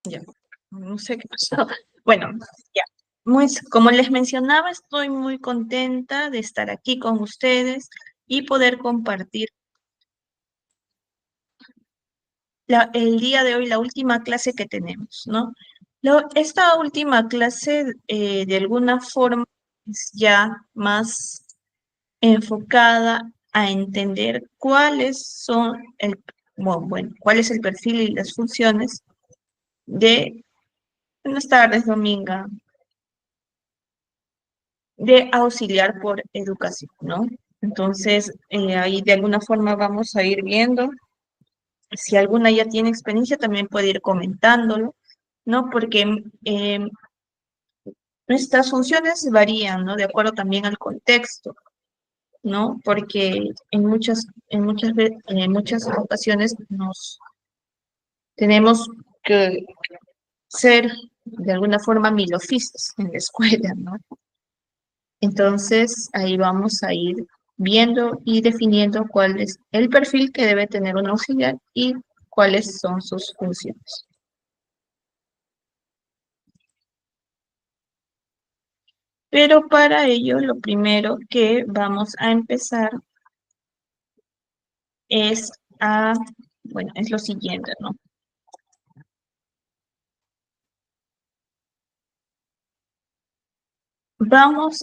Ya, no sé qué pasó. Bueno, ya. Como les mencionaba, estoy muy contenta de estar aquí con ustedes y poder compartir el día de hoy la última clase que tenemos, ¿no? Esta última clase, de alguna forma, es ya más enfocada a entender cuáles son bueno, cuál es el perfil y las funciones de, buenas tardes, Dominga, de auxiliar por educación, ¿no? Entonces, ahí de alguna forma vamos a ir viendo, si alguna ya tiene experiencia, también puede ir comentándolo, ¿no? Porque nuestras funciones varían, ¿no? De acuerdo también al contexto, ¿no? Porque en muchas ocasiones nos tenemos que ser de alguna forma milofistas en la escuela, ¿no? Entonces, ahí vamos a ir viendo y definiendo cuál es el perfil que debe tener un auxiliar y cuáles son sus funciones. Pero para ello, lo primero que vamos a empezar es bueno, es lo siguiente, ¿no? Vamos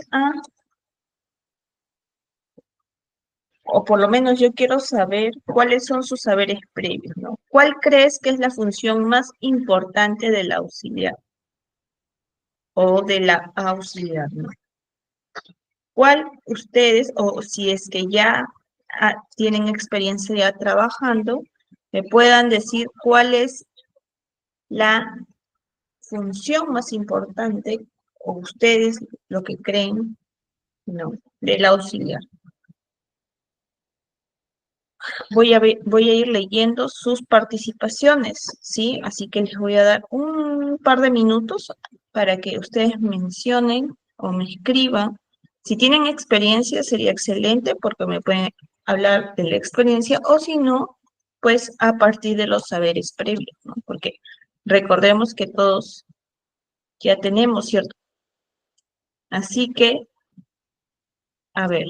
o por lo menos yo quiero saber cuáles son sus saberes previos, ¿no? ¿Cuál crees que es la función más importante del auxiliar o de la auxiliar, ¿no? ¿Cuál ustedes, o si es que ya tienen experiencia ya trabajando, me puedan decir cuál es la función más importante o ustedes lo que creen, ¿no? Del auxiliar? Voy a ir leyendo sus participaciones, ¿sí? Así que les voy a dar un par de minutos para que ustedes mencionen o me escriban. Si tienen experiencia sería excelente porque me pueden hablar de la experiencia o si no, pues a partir de los saberes previos, ¿no? Porque recordemos que todos ya tenemos, ¿cierto? Así que, a ver,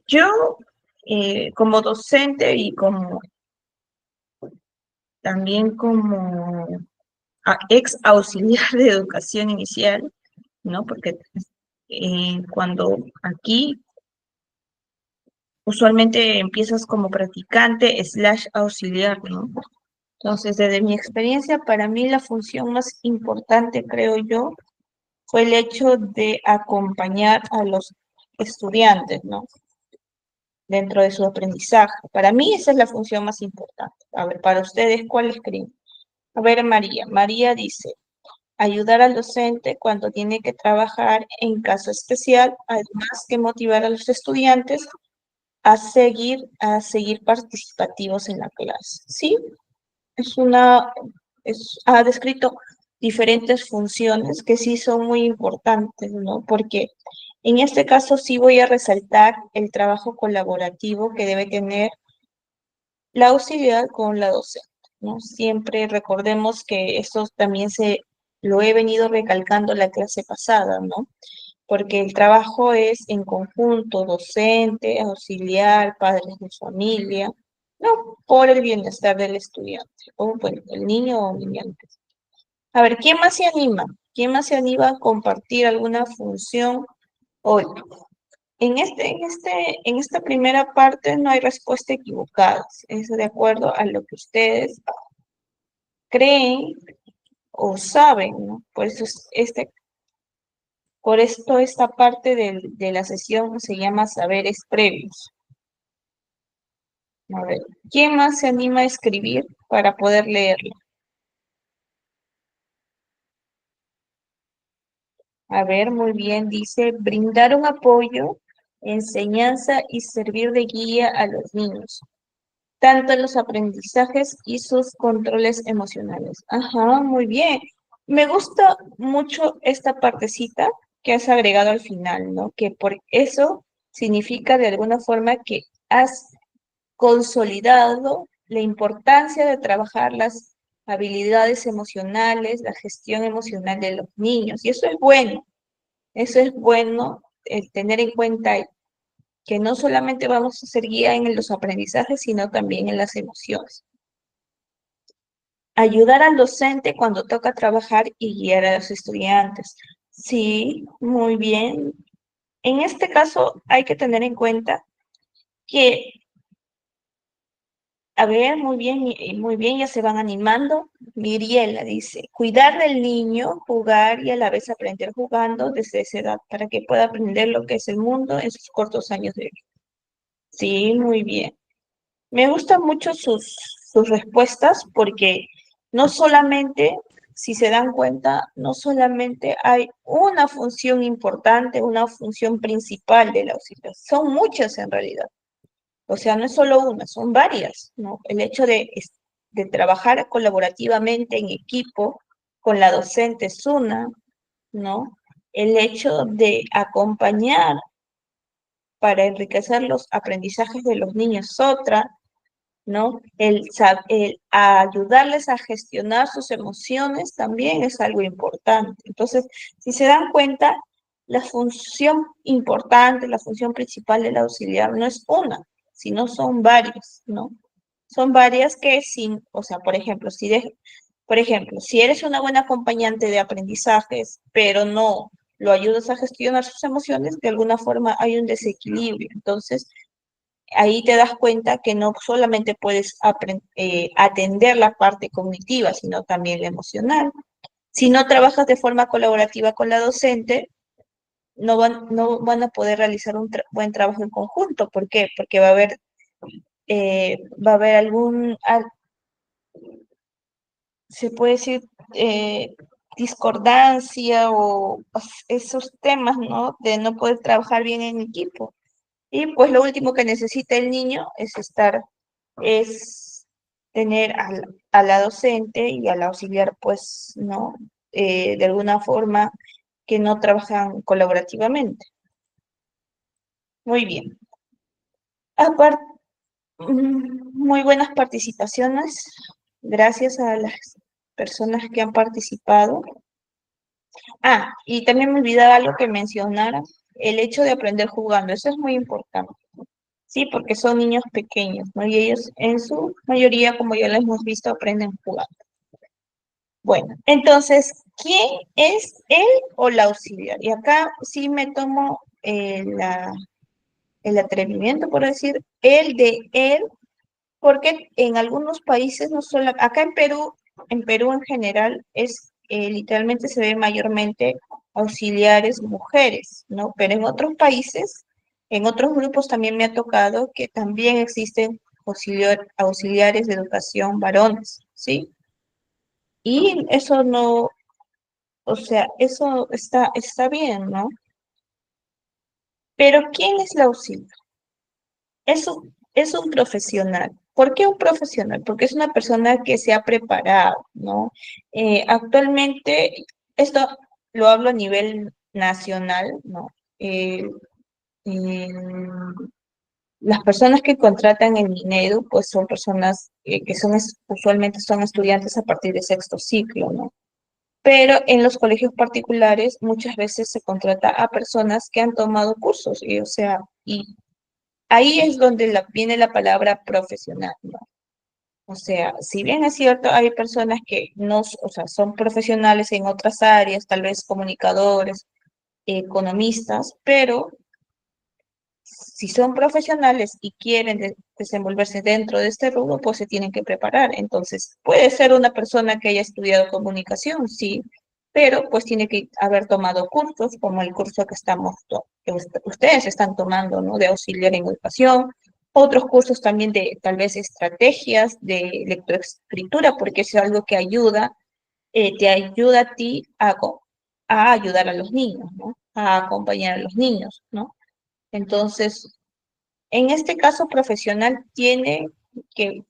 yo como docente y como también como ex auxiliar de educación inicial, ¿no? Porque cuando aquí usualmente empiezas como practicante slash auxiliar, ¿no? Entonces, desde mi experiencia, para mí la función más importante, creo yo, fue el hecho de acompañar a los estudiantes, ¿no? Dentro de su aprendizaje. Para mí esa es la función más importante. A ver, para ustedes, ¿cuál creen? A ver, María. María dice, ayudar al docente cuando tiene que trabajar en caso especial, además que motivar a los estudiantes a seguir participativos en la clase. Sí, es ha descrito diferentes funciones que sí son muy importantes, ¿no? Porque en este caso sí voy a resaltar el trabajo colaborativo que debe tener la auxiliar con la docente, ¿no? Siempre recordemos que esto también lo he venido recalcando la clase pasada, ¿no? Porque el trabajo es en conjunto, docente, auxiliar, padres de familia, ¿no? Por el bienestar del estudiante, o bueno, el niño o niñante. A ver, ¿quién más se anima? ¿Quién más se anima a compartir alguna función hoy? En esta primera parte no hay respuesta equivocada, es de acuerdo a lo que ustedes creen o saben, ¿no? Por esto esta parte de la sesión se llama saberes previos. A ver, ¿quién más se anima a escribir para poder leerlo? A ver, muy bien, dice, brindar un apoyo, enseñanza y servir de guía a los niños, tanto en los aprendizajes y sus controles emocionales. Ajá, muy bien. Me gusta mucho esta partecita que has agregado al final, ¿no? Que por eso significa de alguna forma que has consolidado la importancia de trabajar las habilidades emocionales, la gestión emocional de los niños. Y eso es bueno, el tener en cuenta que no solamente vamos a ser guía en los aprendizajes, sino también en las emociones. Ayudar al docente cuando toca trabajar y guiar a los estudiantes. Sí, muy bien. En este caso hay que tener en cuenta que, a ver, muy bien, ya se van animando. Miriela dice, cuidar del niño, jugar y a la vez aprender jugando desde esa edad para que pueda aprender lo que es el mundo en sus cortos años de vida. Sí, muy bien. Me gustan mucho sus respuestas porque no solamente, si se dan cuenta, no solamente hay una función importante, una función principal de la auxiliar, son muchas en realidad. O sea, no es solo una, son varias, ¿no? El hecho de trabajar colaborativamente en equipo con la docente es una, ¿no? El hecho de acompañar para enriquecer los aprendizajes de los niños es otra, ¿no? El ayudarles a gestionar sus emociones también es algo importante. Entonces, si se dan cuenta, la función importante, la función principal del auxiliar no es una, sino son varias, ¿no? Son varias que sin, o sea, por ejemplo, si eres una buena acompañante de aprendizajes, pero no lo ayudas a gestionar sus emociones, de alguna forma hay un desequilibrio. Entonces, ahí te das cuenta que no solamente puedes atender la parte cognitiva, sino también la emocional. Si no trabajas de forma colaborativa con la docente, no van a poder realizar un buen trabajo en conjunto. ¿Por qué? Porque va a haber se puede decir, eh, discordancia o esos temas, ¿no? De no poder trabajar bien en equipo. Y pues lo último que necesita el niño es tener a la docente y al auxiliar, pues, ¿no? De alguna forma que no trabajan colaborativamente. Muy bien. Aparte, muy buenas participaciones. Gracias a las personas que han participado. Ah, y también me olvidaba algo que mencionara, el hecho de aprender jugando. Eso es muy importante. Sí, porque son niños pequeños, ¿no? Y ellos en su mayoría, como ya lo hemos visto, aprenden jugando. Bueno, entonces, ¿quién es él o la auxiliar? Y acá sí me tomo el atrevimiento, por decir, el de él, porque en algunos países, no solo, acá en Perú en general, literalmente se ve mayormente auxiliares mujeres, ¿no? Pero en otros países, en otros grupos también me ha tocado que también existen auxiliares de educación varones, ¿sí? Y eso no, o sea, eso está bien, ¿no? Pero ¿quién es la auxiliar? Es un profesional. ¿Por qué un profesional? Porque es una persona que se ha preparado, ¿no? Actualmente, esto lo hablo a nivel nacional, ¿no? Eh, eh, las personas que contratan en Minedu, pues son personas que usualmente son estudiantes a partir de sexto ciclo, ¿no? Pero en los colegios particulares muchas veces se contrata a personas que han tomado cursos, y, o sea, y ahí es donde viene la palabra profesional, ¿no? O sea, si bien es cierto, hay personas que no, o sea, son profesionales en otras áreas, tal vez comunicadores, economistas, pero si son profesionales y quieren desenvolverse dentro de este rubro, pues se tienen que preparar. Entonces, puede ser una persona que haya estudiado comunicación, sí, pero pues tiene que haber tomado cursos, como el curso que ustedes están tomando, ¿no? De auxiliar en educación, otros cursos también de tal vez estrategias de lectoescritura, porque es algo que te ayuda a ti a ayudar a los niños, ¿no? A acompañar a los niños, ¿no? Entonces, en este caso profesional tiene que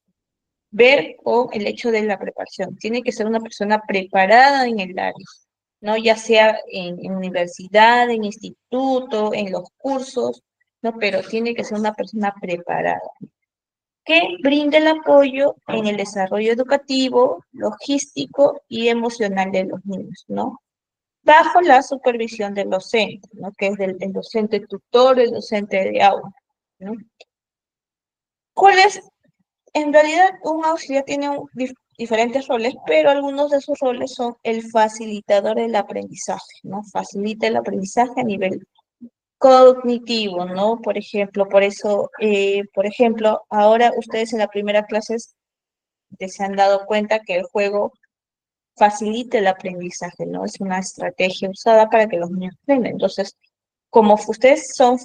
ver con el hecho de la preparación. Tiene que ser una persona preparada en el área, ¿no? Ya sea en universidad, en instituto, en los cursos, ¿no? Pero tiene que ser una persona preparada. que brinde el apoyo en el desarrollo educativo, logístico y emocional de los niños, ¿no? Bajo la supervisión del docente, ¿no? Que es el docente tutor, el docente de aula, ¿no? ¿Cuál es? En realidad, un auxiliar tiene diferentes roles, pero algunos de sus roles son el facilitador del aprendizaje, ¿no? Facilita el aprendizaje a nivel cognitivo, ¿no? Por ejemplo, por ejemplo, ahora ustedes en la primera clase se han dado cuenta que el juego facilita el aprendizaje, ¿no? Es una estrategia usada para que los niños aprendan. Entonces, como ustedes son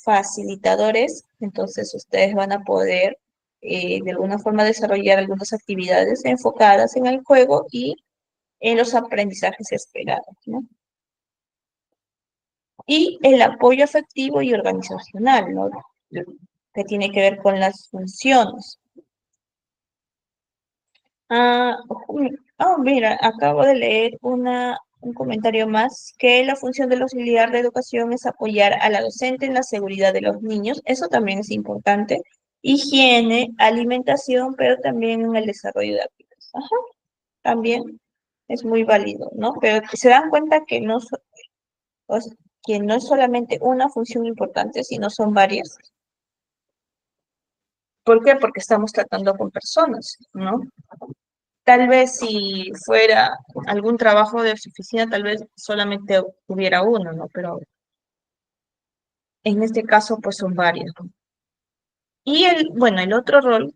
facilitadores, entonces ustedes van a poder de alguna forma desarrollar algunas actividades enfocadas en el juego y en los aprendizajes esperados, ¿no? Y el apoyo afectivo y organizacional, ¿no? Que tiene que ver con las funciones. Ah, mira, acabo de leer un comentario más, que la función del auxiliar de educación es apoyar a la docente en la seguridad de los niños, eso también es importante, higiene, alimentación, pero también en el desarrollo de actividades. Ajá, también es muy válido, ¿no? Pero se dan cuenta que o sea, que no es solamente una función importante, sino son varias. ¿Por qué? Porque estamos tratando con personas, ¿no? Tal vez si fuera algún trabajo de su oficina, tal vez solamente hubiera uno, ¿no? Pero en este caso, pues son varios, ¿no? Y bueno, el otro rol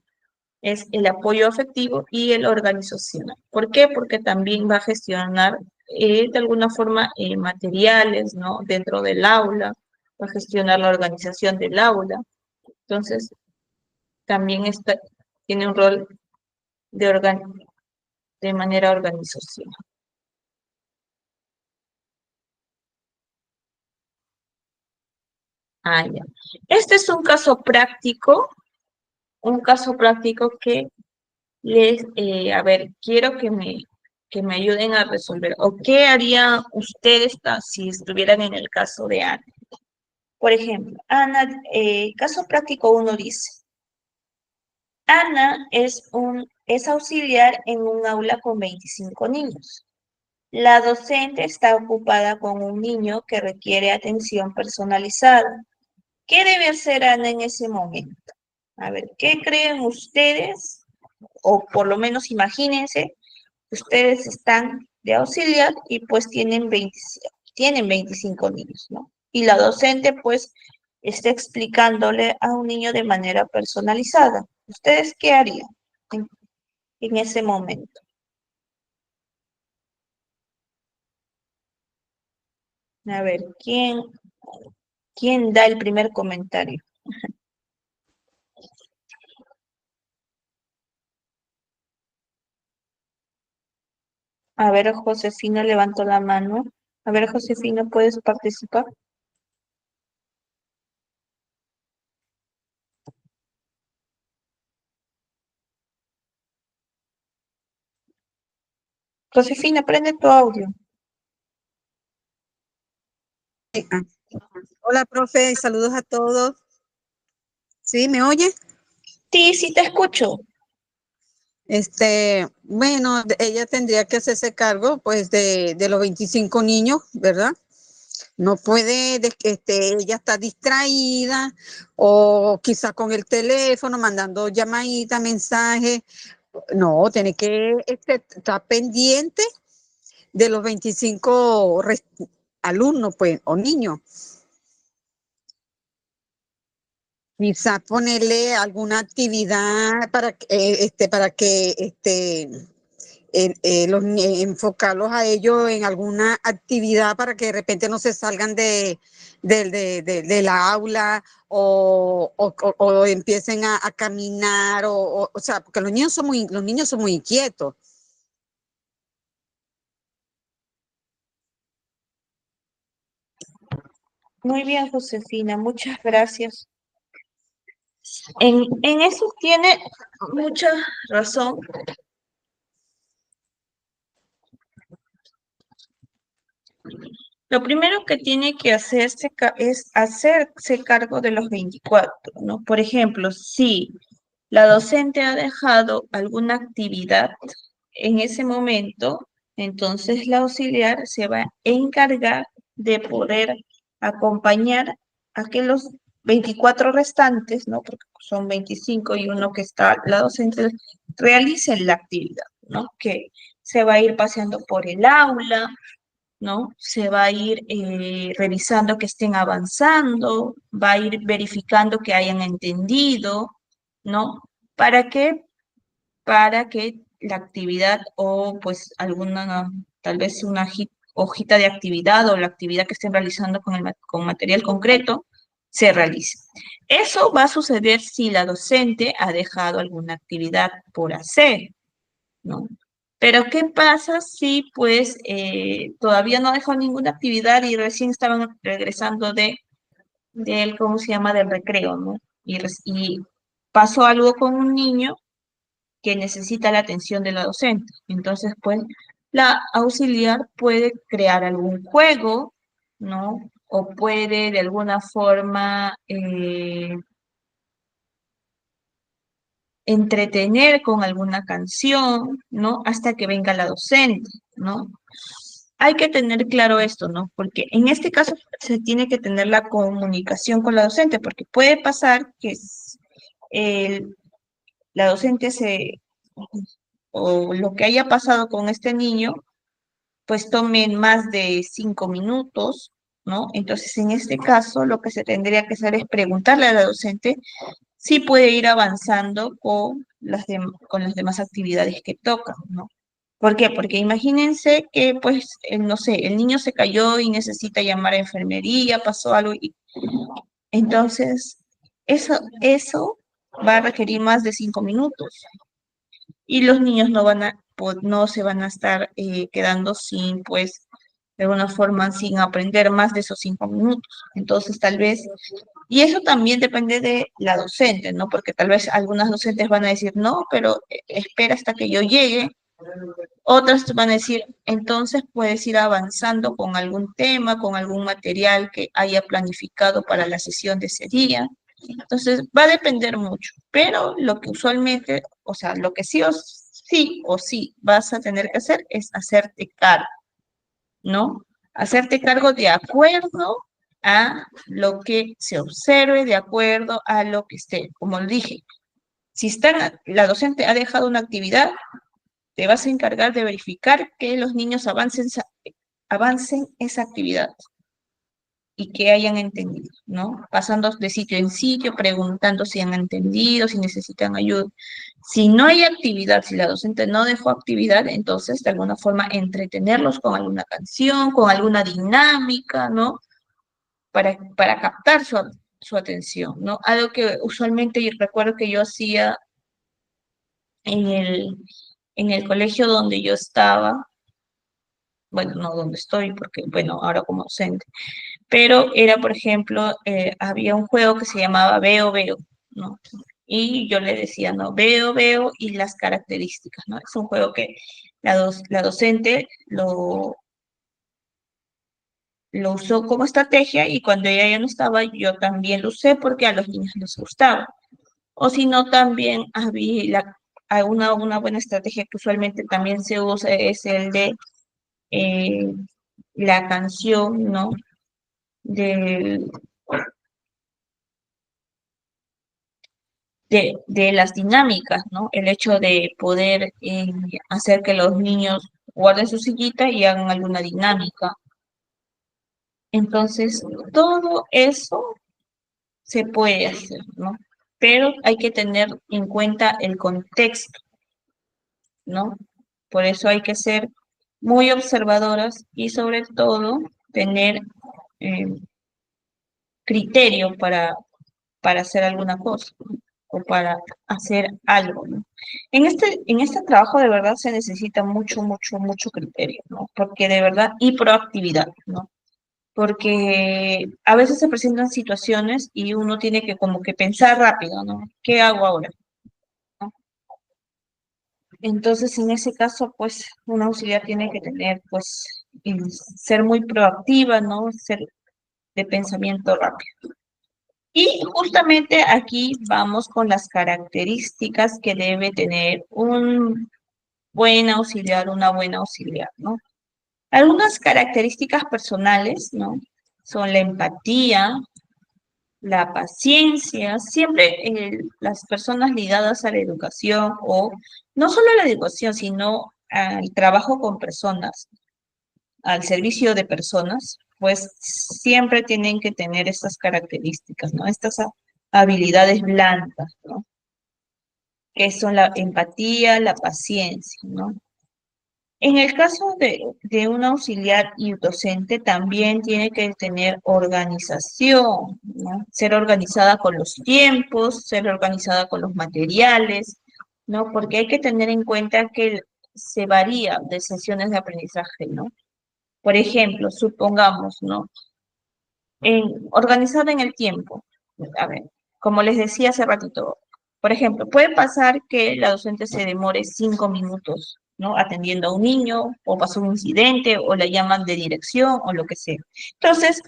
es el apoyo afectivo y el organizacional. ¿Por qué? Porque también va a gestionar de alguna forma materiales, ¿no? Dentro del aula, va a gestionar la organización del aula. Entonces, también tiene un rol de manera organizacional. Ah, ya. Este es un caso práctico que a ver, quiero que me ayuden a resolver. ¿O qué haría ustedes si estuvieran en el caso de Ana? Por ejemplo, Ana, caso práctico uno dice, Ana es auxiliar en un aula con 25 niños. La docente está ocupada con un niño que requiere atención personalizada. ¿Qué debe hacer Ana en ese momento? A ver, ¿qué creen ustedes? O por lo menos imagínense, ustedes están de auxiliar y pues tienen 25 niños, ¿no? Y la docente pues está explicándole a un niño de manera personalizada. ¿Ustedes qué harían en ese momento? A ver, ¿quién da el primer comentario? A ver, Josefina levantó la mano. A ver, Josefina, ¿puedes participar? Josefina, prende tu audio. Hola, profe, saludos a todos. ¿Sí, me oye? Sí, sí, te escucho. Bueno, ella tendría que hacerse cargo, pues, de los 25 niños, ¿verdad? No puede, ella está distraída o quizá con el teléfono mandando llamaditas, mensajes. No, tiene que estar pendiente de los 25 alumnos, pues, o niños. Quizás ponerle alguna actividad para que enfocarlos a ellos en alguna actividad para que de repente no se salgan de la aula o empiecen a caminar o sea, porque los niños son muy inquietos. Muy bien, Josefina, muchas gracias. En eso tiene mucha razón. Lo primero que tiene que es hacerse cargo de los 24, ¿no? Por ejemplo, si la docente ha dejado alguna actividad en ese momento, entonces la auxiliar se va a encargar de poder acompañar a que los 24 restantes, ¿no? Porque son 25 y uno que está la docente, realicen la actividad, ¿no? Que se va a ir paseando por el aula, ¿no? Se va a ir revisando que estén avanzando, va a ir verificando que hayan entendido, ¿no? ¿Para qué? Para que la actividad o pues alguna, tal vez una hojita de actividad o la actividad que estén realizando con material concreto se realice. Eso va a suceder si la docente ha dejado alguna actividad por hacer, ¿no? Pero ¿qué pasa si pues todavía no ha dejado ninguna actividad y recién estaban regresando del, ¿cómo se llama?, del recreo, ¿no? Y pasó algo con un niño que necesita la atención de la docente. Entonces, pues, la auxiliar puede crear algún juego, ¿no? O puede de alguna forma entretener con alguna canción, ¿no? Hasta que venga la docente, ¿no? Hay que tener claro esto, ¿no? Porque en este caso se tiene que tener la comunicación con la docente, porque puede pasar que el- la docente o lo que haya pasado con este niño, pues tomen más de 5 minutos, ¿no? Entonces, en este caso, lo que se tendría que hacer es preguntarle a la docente si puede ir avanzando con las demás actividades que tocan, ¿no? ¿Por qué? Porque imagínense que, pues, no sé, el niño se cayó y necesita llamar a enfermería, pasó algo, y entonces eso va a requerir más de 5 minutos y los niños no se van a estar quedando sin, pues, de alguna forma, sin aprender más de esos 5 minutos. Entonces, tal vez, y eso también depende de la docente, ¿no? Porque tal vez algunas docentes van a decir, no, pero espera hasta que yo llegue. Otras te van a decir, entonces puedes ir avanzando con algún tema, con algún material que haya planificado para la sesión de ese día. Entonces, va a depender mucho, pero lo que usualmente, o sea, lo que sí vas a tener que hacer es hacerte cargo, ¿no? Hacerte cargo de acuerdo a lo que se observe, de acuerdo a lo que esté. Como lo dije, si la docente ha dejado una actividad, te vas a encargar de verificar que los niños avancen esa actividad y que hayan entendido, ¿no? Pasando de sitio en sitio, preguntando si han entendido, si necesitan ayuda. Si no hay actividad, si la docente no dejó actividad, entonces de alguna forma entretenerlos con alguna canción, con alguna dinámica, ¿no? Para captar su atención, ¿no? Algo que usualmente yo recuerdo que yo hacía en el colegio donde yo estaba, bueno, no donde estoy, porque, bueno, ahora como docente, pero era, por ejemplo, había un juego que se llamaba Veo, Veo, ¿no? Y yo le decía, no, veo, veo y las características, ¿no? Es un juego que la docente lo usó como estrategia y cuando ella ya no estaba, yo también lo usé porque a los niños les gustaba. O si no, también una buena estrategia que usualmente también se usa es el de eh, la canción, ¿no? Del de las dinámicas, ¿no? El hecho de poder hacer que los niños guarden su sillita y hagan alguna dinámica. Entonces, todo eso se puede hacer, ¿no? Pero hay que tener en cuenta el contexto, ¿no? Por eso hay que ser muy observadoras y sobre todo tener eh, criterio para hacer alguna cosa, ¿no? O para hacer algo, ¿no? En este trabajo de verdad se necesita mucho, mucho, mucho criterio, ¿no? Porque de verdad, y proactividad, ¿no? Porque a veces se presentan situaciones y uno tiene que como que pensar rápido, ¿no? ¿Qué hago ahora? ¿No? Entonces, en ese caso, pues, una auxiliar tiene que tener, pues, ser muy proactiva, ¿no? Ser de pensamiento rápido. Y justamente aquí vamos con las características que debe tener un buen auxiliar, una buena auxiliar, ¿no? Algunas características personales, ¿no? Son la empatía, la paciencia, siempre las personas ligadas a la educación o no solo a la educación, sino al trabajo con personas, al servicio de personas, pues siempre tienen que tener estas características, ¿no? Estas habilidades blandas, ¿no? Que son la empatía, la paciencia, ¿no? En el caso de un auxiliar y docente, también tiene que tener organización, ¿no? Ser organizada con los tiempos, ser organizada con los materiales, ¿no? Porque hay que tener en cuenta que se varía de sesiones de aprendizaje, ¿no? Por ejemplo, supongamos, ¿no? Organizada en el tiempo. A ver, como les decía hace ratito, por ejemplo, puede pasar que la docente se demore 5 minutos, ¿no? Atendiendo a un niño, o pasó un incidente, o la llaman de dirección, o lo que sea. Entonces,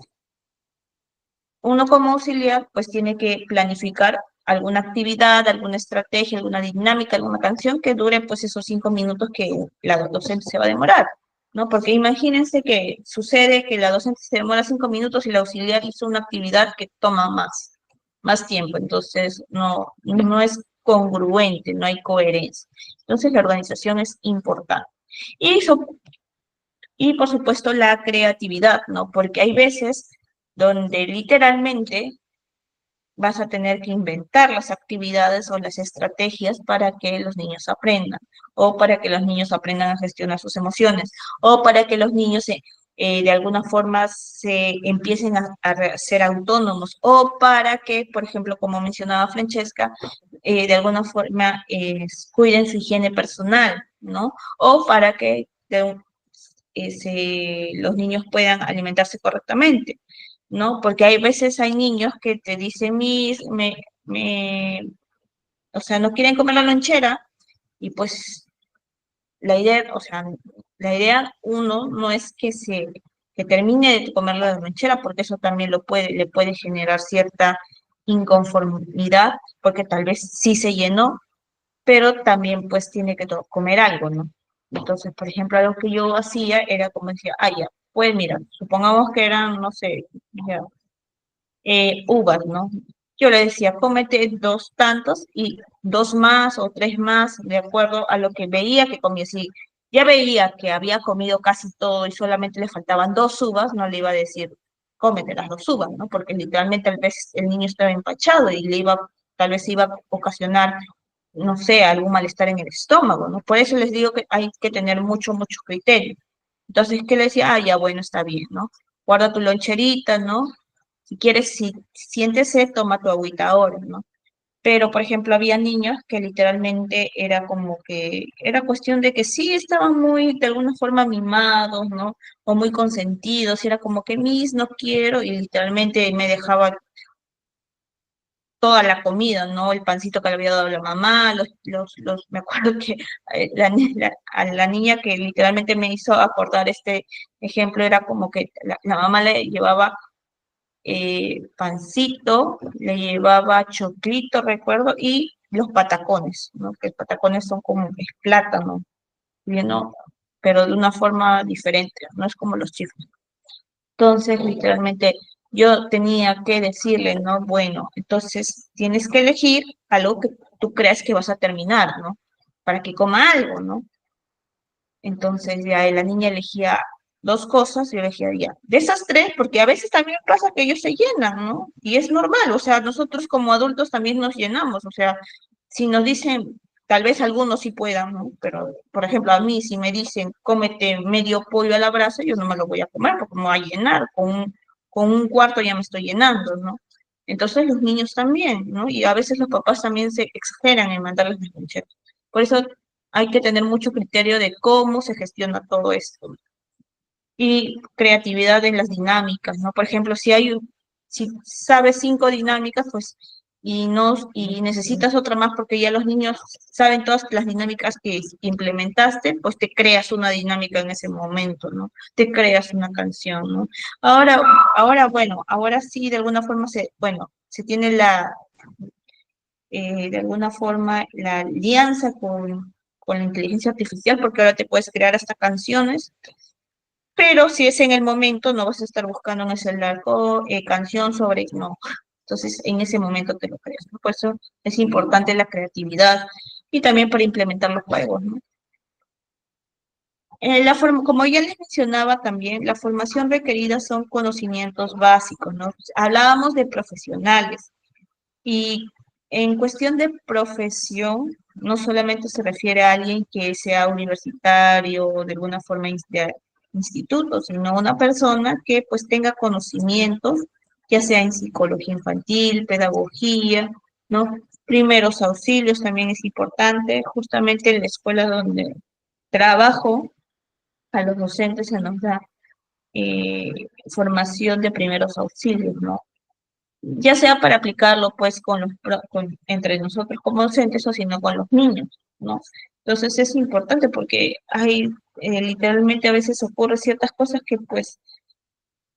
uno como auxiliar, pues tiene que planificar alguna actividad, alguna estrategia, alguna dinámica, alguna canción que dure, pues, esos 5 minutos que la docente se va a demorar, ¿no? Porque imagínense que sucede que la docente se demora 5 minutos y la auxiliar hizo una actividad que toma más tiempo, entonces no es congruente, no hay coherencia. Entonces la organización es importante. Y, y por supuesto la creatividad, ¿no? Porque hay veces donde literalmente vas a tener que inventar las actividades o las estrategias para que los niños aprendan, o para que los niños aprendan a gestionar sus emociones, o para que los niños de alguna forma se empiecen a ser autónomos, o para que, por ejemplo, como mencionaba Francesca, de alguna forma cuiden su higiene personal, ¿no? O para que los niños puedan alimentarse correctamente, ¿no? Porque hay veces hay niños que te dicen, o sea, no quieren comer la lonchera y pues la idea, o sea, la idea uno no es que termine de comer la lonchera porque eso también le puede generar cierta inconformidad porque tal vez sí se llenó, pero también pues tiene que comer algo, ¿no? Entonces, por ejemplo, algo que yo hacía era como decía, ya, pues mira, supongamos que eran, no sé, ya, uvas, ¿no? Yo le decía, cómete dos tantos y dos más o tres más, de acuerdo a lo que veía que comía. Si ya veía que había comido casi todo y solamente le faltaban 2 uvas, no le iba a decir, cómete las 2 uvas, ¿no? Porque literalmente tal vez el niño estaba empachado y tal vez iba a ocasionar, no sé, algún malestar en el estómago, ¿no? Por eso les digo que hay que tener mucho criterio. Entonces, ¿qué le decía? Ya, bueno, está bien, ¿no? Guarda tu loncherita, ¿no? Si quieres, si sientes sed, toma tu agüita ahora, ¿no? Pero, por ejemplo, había niños que literalmente era como que, era cuestión de que sí estaban muy, de alguna forma, mimados, ¿no? O muy consentidos, y era como que, no quiero, y literalmente me dejaba toda la comida, ¿no? El pancito que le había dado la mamá, me acuerdo que a la niña que literalmente me hizo acordar este ejemplo era como que la mamá le llevaba pancito, le llevaba choclito, recuerdo, y los patacones, ¿no? Que patacones son como es plátano, ¿no? Pero de una forma diferente, no es como los chicos. Entonces, literalmente, yo tenía que decirle, ¿no? Bueno, entonces tienes que elegir algo que tú creas que vas a terminar, ¿no? Para que coma algo, ¿no? Entonces ya la niña elegía 2 cosas, yo elegía ya de esas 3, porque a veces también pasa que ellos se llenan, ¿no? Y es normal, o sea, nosotros como adultos también nos llenamos, o sea, si nos dicen, tal vez algunos sí puedan, ¿no? Pero, por ejemplo, a mí si me dicen, cómete medio pollo a la brasa, yo no me lo voy a comer porque me voy a llenar, con un cuarto ya me estoy llenando, ¿no? Entonces los niños también, ¿no? Y a veces los papás también se exageran en mandarles las loncheras. Por eso hay que tener mucho criterio de cómo se gestiona todo esto. Y creatividad en las dinámicas, ¿no? Por ejemplo, si sabes 5 dinámicas, pues y necesitas otra más porque ya los niños saben todas las dinámicas que implementaste, pues te creas una dinámica en ese momento, ¿no? Te creas una canción, ¿no? Bueno, ahora sí, de alguna forma se tiene de alguna forma la alianza con la inteligencia artificial, porque ahora te puedes crear hasta canciones, pero si es en el momento, no vas a estar buscando en el celular canción sobre, no. Entonces, en ese momento te lo creas, ¿no? Por eso es importante la creatividad y también para implementar los juegos, ¿no? Como ya les mencionaba también, la formación requerida son conocimientos básicos, ¿no? Hablábamos de profesionales, y en cuestión de profesión, no solamente se refiere a alguien que sea universitario o de alguna forma de instituto, sino una persona que pues tenga conocimientos, ya sea en psicología infantil, pedagogía, ¿no? Primeros auxilios también es importante. Justamente en la escuela donde trabajo, a los docentes se nos da eh, formación de primeros auxilios, ¿no? Ya sea para aplicarlo pues entre nosotros como docentes o sino con los niños, ¿no? Entonces es importante porque hay literalmente a veces ocurre ciertas cosas que pues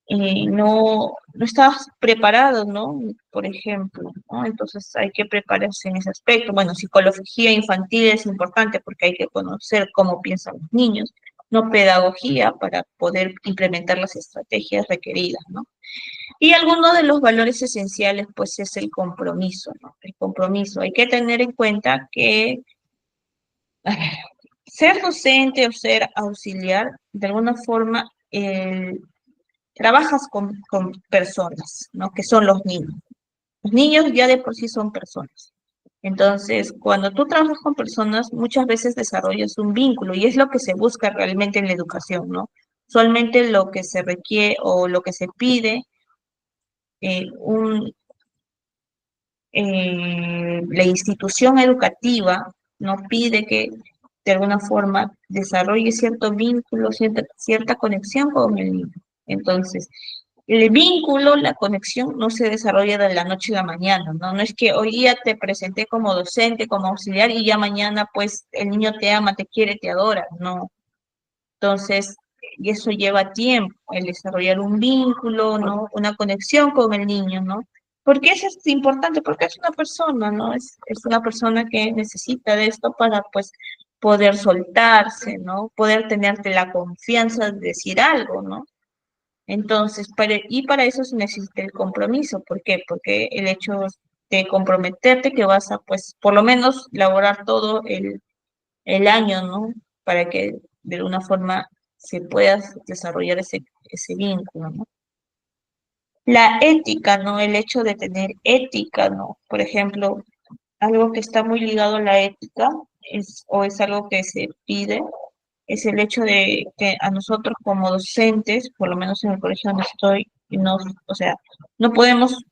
no estabas preparado, ¿no? Por ejemplo, ¿no? Entonces hay que prepararse en ese aspecto. Bueno, psicología infantil es importante porque hay que conocer cómo piensan los niños, no pedagogía para poder implementar las estrategias requeridas, ¿no? Y alguno de los valores esenciales, pues, es el compromiso, ¿no? El compromiso. Hay que tener en cuenta que a ver, ser docente o ser auxiliar, de alguna forma, trabajas con personas, ¿no? Que son los niños. Los niños ya de por sí son personas. Entonces, cuando tú trabajas con personas, muchas veces desarrollas un vínculo y es lo que se busca realmente en la educación, ¿no? Usualmente lo que se requiere o lo que se pide un, la institución educativa nos pide que de alguna forma desarrolle cierto vínculo, cierta conexión con el niño. Entonces, el vínculo, la conexión no se desarrolla de la noche a la mañana, ¿no? No es que hoy día te presenté como docente, como auxiliar y ya mañana pues el niño te ama, te quiere, te adora, no. Entonces, y eso lleva tiempo, el desarrollar un vínculo, ¿no? Una conexión con el niño, ¿no? Porque eso es importante, porque es una persona, ¿no? Es una persona que necesita de esto para, pues, poder soltarse, ¿no? Poder tenerte la confianza de decir algo, ¿no? Entonces, para eso se necesita el compromiso. ¿Por qué? Porque el hecho de comprometerte que vas a, pues, por lo menos laborar todo el año, ¿no? Para que de alguna forma se pueda desarrollar ese vínculo, ¿no? La ética, ¿no? El hecho de tener ética, ¿no? Por ejemplo, algo que está muy ligado a la ética o es algo que se pide, es el hecho de que a nosotros como docentes, por lo menos en el colegio donde estoy, no, o sea, no podemos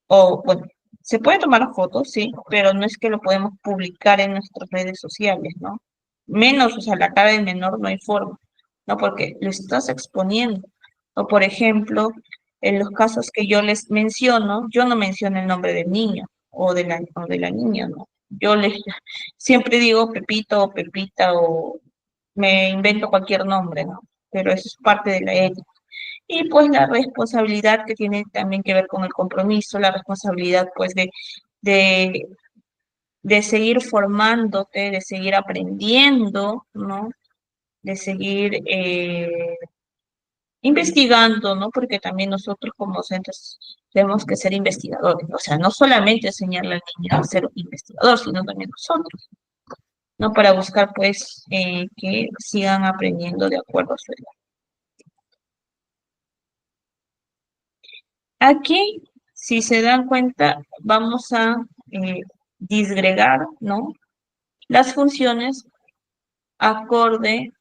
o bueno, se puede tomar fotos, sí, pero no es que lo podemos publicar en nuestras redes sociales, ¿no? Menos, o sea, la cara del menor no hay forma, ¿no? Porque lo estás exponiendo. O por ejemplo, en los casos que yo les menciono, yo no menciono el nombre del niño o de la niña, ¿no? Yo les siempre digo Pepito o Pepita o me invento cualquier nombre, ¿no? Pero eso es parte de la ética. Y pues la responsabilidad que tiene también que ver con el compromiso, la responsabilidad pues de, de seguir formándote, de seguir aprendiendo, ¿no? De seguir investigando, ¿no? Porque también nosotros como docentes tenemos que ser investigadores, o sea, no solamente enseñarle al niño a ser investigador, sino también nosotros, ¿no? Para buscar pues que sigan aprendiendo de acuerdo a su edad. Aquí, si se dan cuenta, vamos a eh, disgregar, ¿no? Las funciones acorde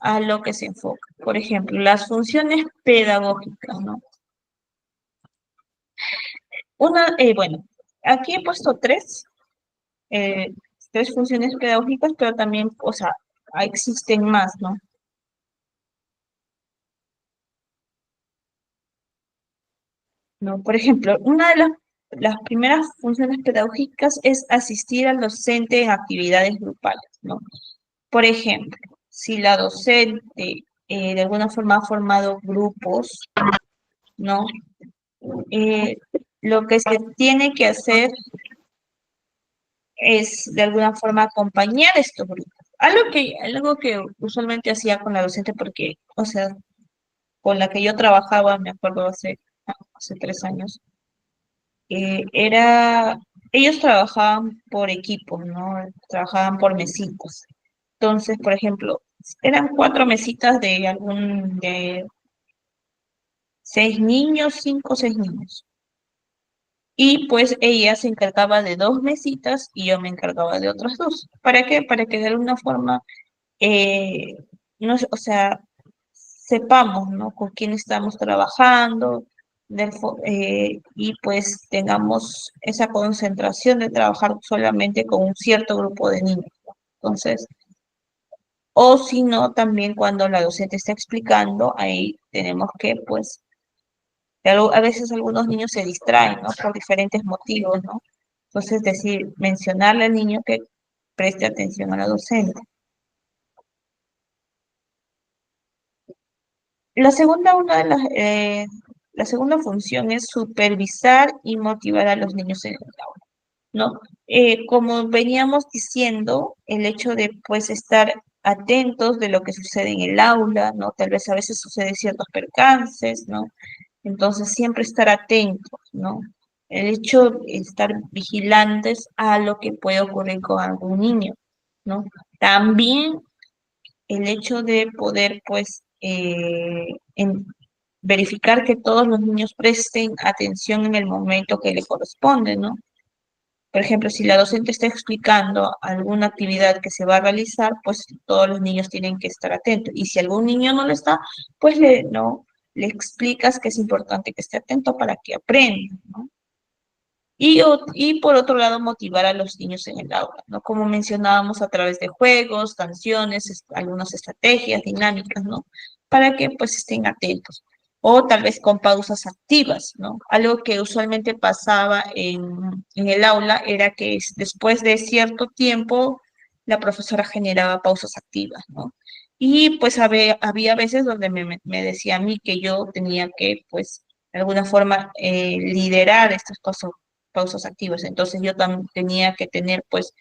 a lo que se enfoca. Por ejemplo, las funciones pedagógicas, ¿no? Bueno, aquí he puesto eh, tres funciones pedagógicas, pero también, o sea, existen más, ¿no? ¿no? Por ejemplo, una de las primeras funciones pedagógicas es asistir al docente en actividades grupales, ¿no? Por ejemplo, si la docente de alguna forma ha formado grupos, ¿no? Lo que se tiene que hacer es de alguna forma acompañar estos grupos. Algo que usualmente hacía con la docente porque, o sea, con la que yo trabajaba, me acuerdo hace 3 años, ellos trabajaban por equipos, ¿no? Trabajaban por mesitas. Entonces, por ejemplo, eran 4 mesitas de 6 niños, 5 o 6 niños. Y pues ella se encargaba de 2 mesitas y yo me encargaba de otras 2. ¿Para qué? Para que de alguna forma, eh, no, o sea, sepamos, ¿no? Con quién estamos trabajando y pues tengamos esa concentración de trabajar solamente con un cierto grupo de niños, ¿no? Entonces, o si no, también cuando la docente está explicando, ahí tenemos que, pues, a veces algunos niños se distraen, ¿no? Por diferentes motivos, ¿no? Entonces, decir, mencionarle al niño que preste atención a la docente. La segunda función es supervisar y motivar a los niños en el aula, ¿no? Como veníamos diciendo, el hecho de, pues, estar atentos de lo que sucede en el aula, ¿no? Tal vez a veces suceden ciertos percances, ¿no? Entonces, siempre estar atentos, ¿no? El hecho de estar vigilantes a lo que puede ocurrir con algún niño, ¿no? También el hecho de poder, pues, verificar que todos los niños presten atención en el momento que le corresponde, ¿no? Por ejemplo, si la docente está explicando alguna actividad que se va a realizar, pues todos los niños tienen que estar atentos. Y si algún niño no lo está, pues no, le explicas que es importante que esté atento para que aprenda, ¿no? Y por otro lado, motivar a los niños en el aula, ¿no? Como mencionábamos, a través de juegos, canciones, algunas estrategias, dinámicas, ¿no? Para que pues estén atentos. O tal vez con pausas activas, ¿no? Algo que usualmente pasaba en el aula era que después de cierto tiempo la profesora generaba pausas activas, ¿no? Y pues había veces donde me decía a mí que yo tenía que, pues, de alguna forma liderar estas pausas activas. Entonces yo también tenía que tener pues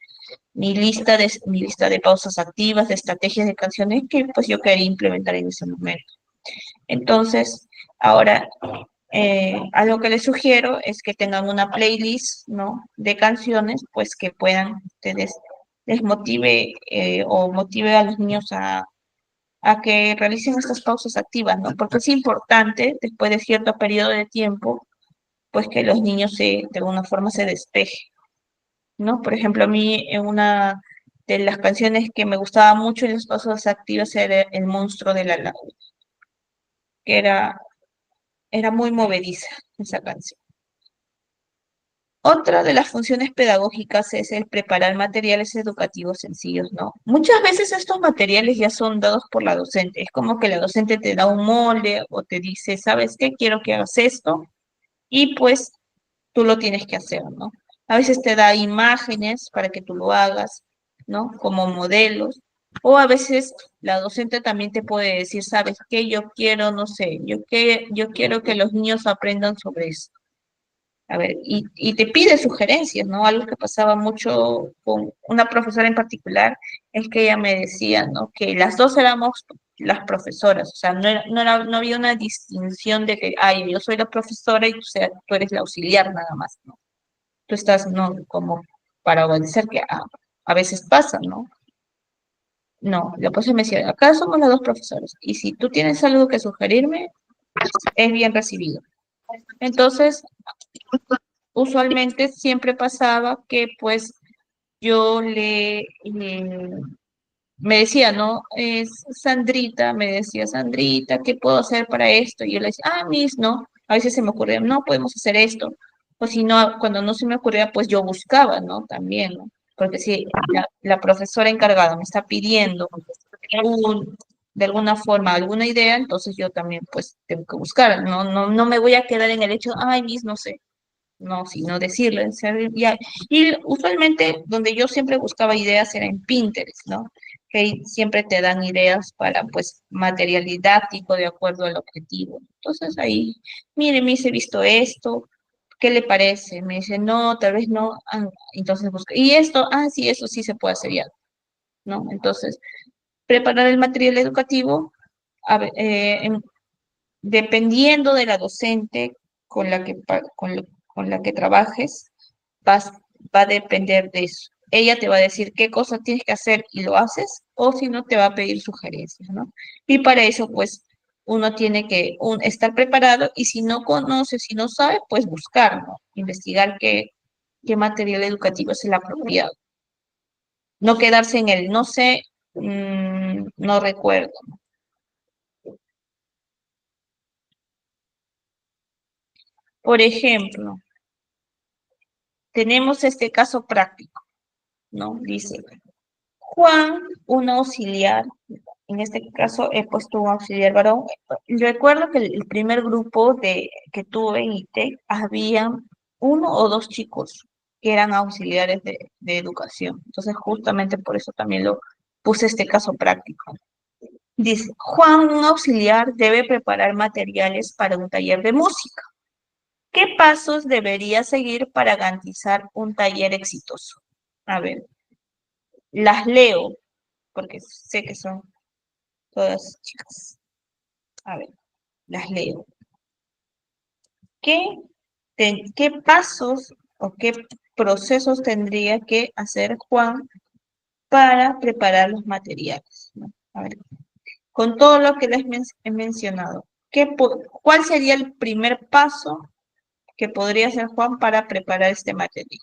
mi lista de pausas activas, de estrategias de canciones que pues yo quería implementar en ese momento. Entonces, ahora algo que les sugiero es que tengan una playlist, ¿no? De canciones, pues que puedan ustedes les motive o motive a los niños a que realicen estas pausas activas, ¿no? Porque es importante, después de cierto periodo de tiempo, pues que los niños de alguna forma se despejen, ¿no? Por ejemplo, a mí en una de las canciones que me gustaba mucho en los pasos activos era El monstruo de la laguna, que era muy movediza esa canción. Otra de las funciones pedagógicas es el preparar materiales educativos sencillos, ¿no? Muchas veces estos materiales ya son dados por la docente. Es como que la docente te da un molde o te dice, ¿sabes qué? Quiero que hagas esto. Y pues tú lo tienes que hacer, ¿no? A veces te da imágenes para que tú lo hagas, ¿no? Como modelos. O a veces la docente también te puede decir, ¿sabes qué? Yo quiero, no sé, yo quiero que los niños aprendan sobre eso. A ver, y te pide sugerencias, ¿no? Algo que pasaba mucho con una profesora en particular es que ella me decía, ¿no? Que las dos éramos las profesoras, o sea, no había una distinción de que, ay, yo soy la profesora y tú eres la auxiliar nada más, ¿no? Tú estás, ¿no? Como para obedecer, que a veces pasa, ¿no? No, la profesora me decía, acá somos las dos profesoras, y si tú tienes algo que sugerirme, es bien recibido. Entonces, usualmente siempre pasaba que pues yo me decía, ¿no? Es Sandrita, me decía, Sandrita, ¿qué puedo hacer para esto? Y yo le decía, Miss, no. A veces se me ocurría, no, podemos hacer esto. O si no, cuando no se me ocurría, pues yo buscaba, ¿no? También, ¿no? Porque si la profesora encargada me está pidiendo un de alguna forma alguna idea, entonces yo también pues tengo que buscar, no me voy a quedar en el hecho, ay, mis, no sé, no, sino decirlo. Y usualmente donde yo siempre buscaba ideas era en Pinterest, ¿no? Que ahí siempre te dan ideas para, pues, material didáctico de acuerdo al objetivo. Entonces ahí, mire, me he visto esto, ¿qué le parece? Me dice, no, tal vez no. Entonces busco, y esto, sí, eso sí se puede hacer ya, ¿no? Entonces, preparar el material educativo, a ver, dependiendo de la docente con la que, con la que trabajes, vas, va a depender de eso. Ella te va a decir qué cosas tienes que hacer y lo haces, o si no, te va a pedir sugerencias, ¿no? Y para eso, pues, uno tiene que estar preparado y si no conoce, si no sabe, pues buscar, ¿no? Investigar qué material educativo es el apropiado. No quedarse en el no sé, no recuerdo. Por ejemplo, tenemos este caso práctico, ¿no? Dice, Juan, un auxiliar, en este caso he puesto un auxiliar varón. Recuerdo que el primer grupo que tuve en ITEC, había uno o dos chicos que eran auxiliares de educación. Entonces, justamente por eso también lo puse este caso práctico. Dice, Juan, un auxiliar, debe preparar materiales para un taller de música. ¿Qué pasos debería seguir para garantizar un taller exitoso? A ver, las leo, porque sé que son todas chicas. A ver, las leo. ¿Qué, qué pasos o qué procesos tendría que hacer Juan para preparar los materiales? ¿No? A ver, con todo lo que les he mencionado, ¿cuál sería el primer paso que podría hacer Juan para preparar este material?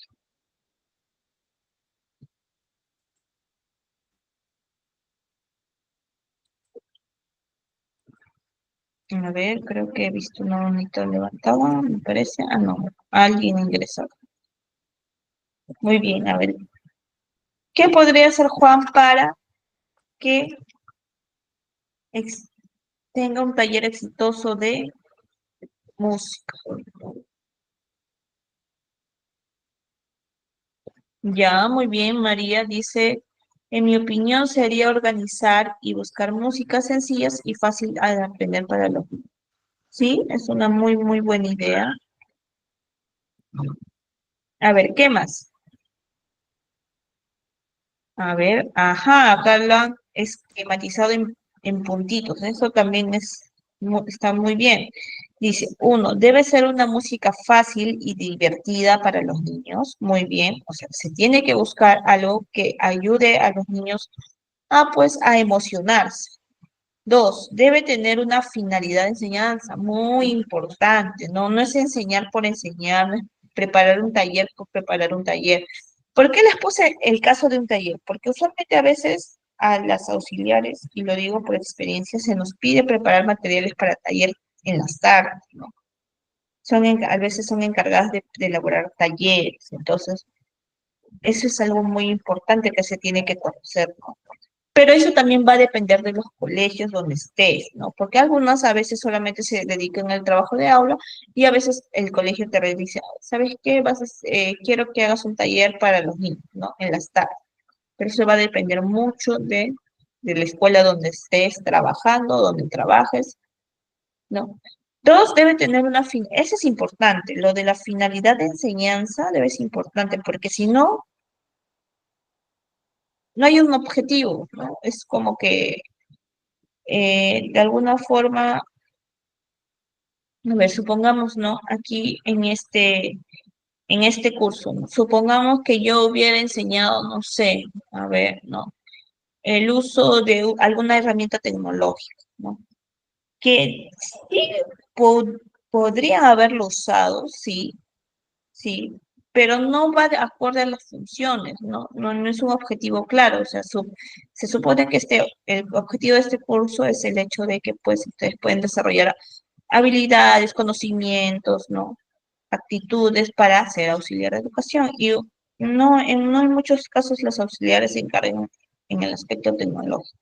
A ver, creo que he visto una manito levantada, me parece. No, alguien ingresado. Muy bien, a ver. ¿Qué podría hacer Juan para que tenga un taller exitoso de música? Ya, muy bien, María dice, en mi opinión sería organizar y buscar músicas sencillas y fácil de aprender para los niños. Sí, es una muy, muy buena idea. A ver, ¿qué más? A ver, ajá, acá lo han esquematizado en puntitos. Eso también está muy bien. Dice, uno, debe ser una música fácil y divertida para los niños. Muy bien. O sea, se tiene que buscar algo que ayude a los niños pues, a emocionarse. Dos, debe tener una finalidad de enseñanza muy importante, ¿no? No es enseñar por enseñar, no es preparar un taller por preparar un taller. ¿Por qué les puse el caso de un taller? Porque usualmente a veces a las auxiliares, y lo digo por experiencia, se nos pide preparar materiales para taller en las tardes, ¿no? A veces son encargadas de elaborar talleres, entonces eso es algo muy importante que se tiene que conocer, ¿no? Pero eso también va a depender de los colegios donde estés, ¿no? Porque algunas a veces solamente se dedican al trabajo de aula y a veces el colegio te dice, ¿sabes qué? Quiero que hagas un taller para los niños, ¿no? En las tardes. Pero eso va a depender mucho de la escuela donde estés trabajando, donde trabajes, ¿no? Dos, debe tener eso es importante, lo de la finalidad de enseñanza debe ser importante, porque si no, no hay un objetivo, ¿no? Es como que de alguna forma, a ver, supongamos, ¿no? Aquí en este curso, ¿no? Supongamos que yo hubiera enseñado, no sé, a ver, ¿no? El uso de alguna herramienta tecnológica, ¿no? Que sí podría haberlo usado, sí, sí, pero no va de acuerdo a las funciones, ¿no? No es un objetivo claro, o sea, se supone que el objetivo de este curso es el hecho de que, pues, ustedes pueden desarrollar habilidades, conocimientos, ¿no? Actitudes para ser auxiliar de educación. Y no en muchos casos los auxiliares se encargan en el aspecto tecnológico.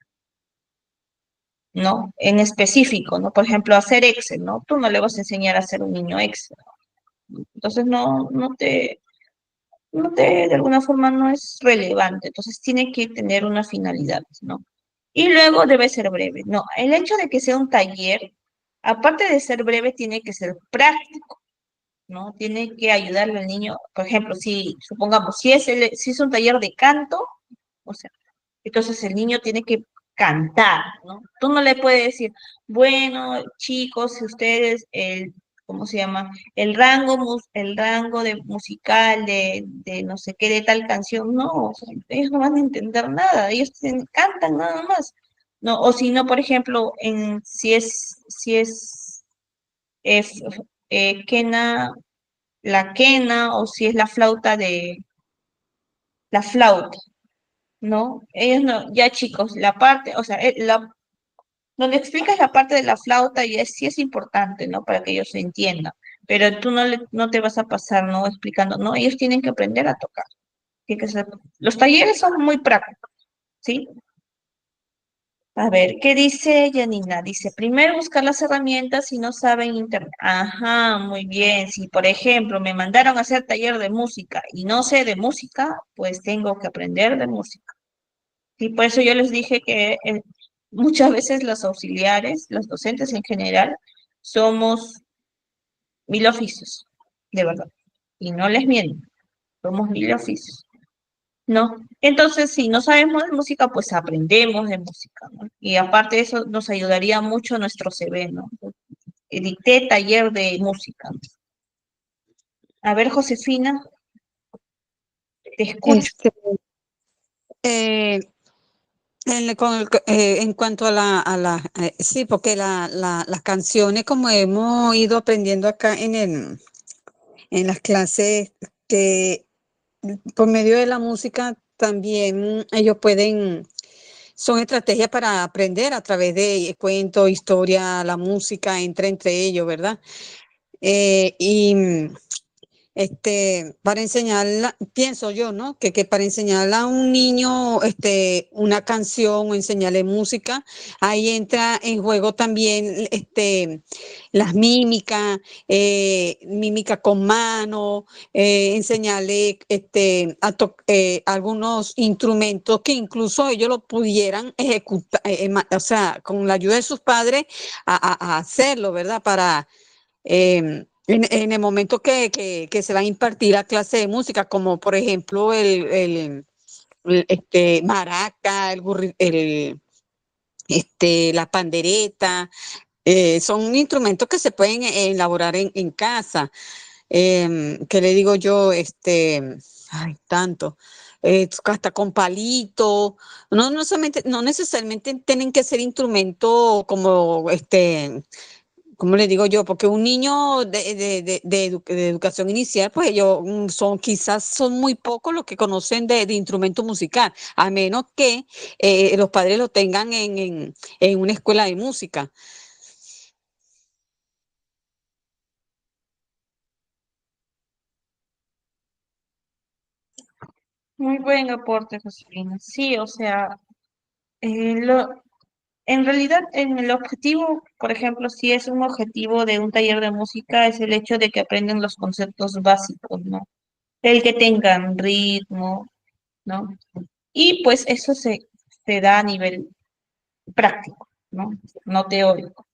¿no? En específico, ¿no? Por ejemplo, hacer Excel, ¿no? Tú no le vas a enseñar a hacer un niño Excel. Entonces de alguna forma no es relevante. Entonces tiene que tener una finalidad, ¿no? Y luego debe ser breve. No, el hecho de que sea un taller, aparte de ser breve, tiene que ser práctico, ¿no? Tiene que ayudarle al niño, por ejemplo, si supongamos, si es un taller de canto, o sea, entonces el niño tiene que cantar, ¿no? Tú no le puedes decir, bueno, chicos, si ustedes, ¿cómo se llama? El rango de musical de no sé qué, de tal canción, no, o sea, ellos no van a entender nada, ellos cantan nada más. No, o si no, por ejemplo, si es quena, la quena, o si es la flauta. ¿No? Ellos no, ya chicos, la parte, o sea, donde explicas la parte de la flauta y sí es importante, ¿no? Para que ellos se entiendan, pero tú no te vas a pasar, ¿no? Explicando, no, ellos tienen que aprender a tocar. Los talleres son muy prácticos, ¿sí? A ver, ¿qué dice Janina? Dice, primero buscar las herramientas si no saben internet. Ajá, muy bien. Si, por ejemplo, me mandaron a hacer taller de música y no sé de música, pues tengo que aprender de música. Y por eso yo les dije que muchas veces los auxiliares, los docentes en general, somos mil oficios, de verdad. Y no les miento, somos mil oficios, ¿no? Entonces, si no sabemos de música, pues aprendemos de música, ¿no? Y aparte de eso, nos ayudaría mucho nuestro CV, ¿no? Dicté taller de música. A ver, Josefina, te escucho. Este, eh, en cuanto a sí, porque las canciones, como hemos ido aprendiendo acá en las clases, que por medio de la música también ellos son estrategias para aprender a través de cuentos, historia, la música entra entre ellos, ¿verdad? Y para enseñarla, pienso yo, ¿no? Que para enseñarle a un niño, una canción o enseñarle música, ahí entra en juego también, las mímicas, mímica con mano, enseñarle, algunos instrumentos que incluso ellos lo pudieran ejecutar, o sea, con la ayuda de sus padres, a hacerlo, ¿verdad? En el momento que se va a impartir la clase de música, como por ejemplo maraca, la pandereta, son instrumentos que se pueden elaborar en casa. ¿Qué le digo yo? Ay, tanto. Hasta con palito, no necesariamente tienen que ser instrumentos como ¿cómo le digo yo? Porque un niño de educación inicial, pues ellos quizás son muy pocos los que conocen de instrumento musical, a menos que los padres lo tengan en una escuela de música. Muy buen aporte, Josefina. Sí, o sea, eh, lo, en realidad, en el objetivo, por ejemplo, si es un objetivo de un taller de música, es el hecho de que aprendan los conceptos básicos, ¿no? El que tengan ritmo, ¿no? Y pues eso se da a nivel práctico, ¿no? No teórico.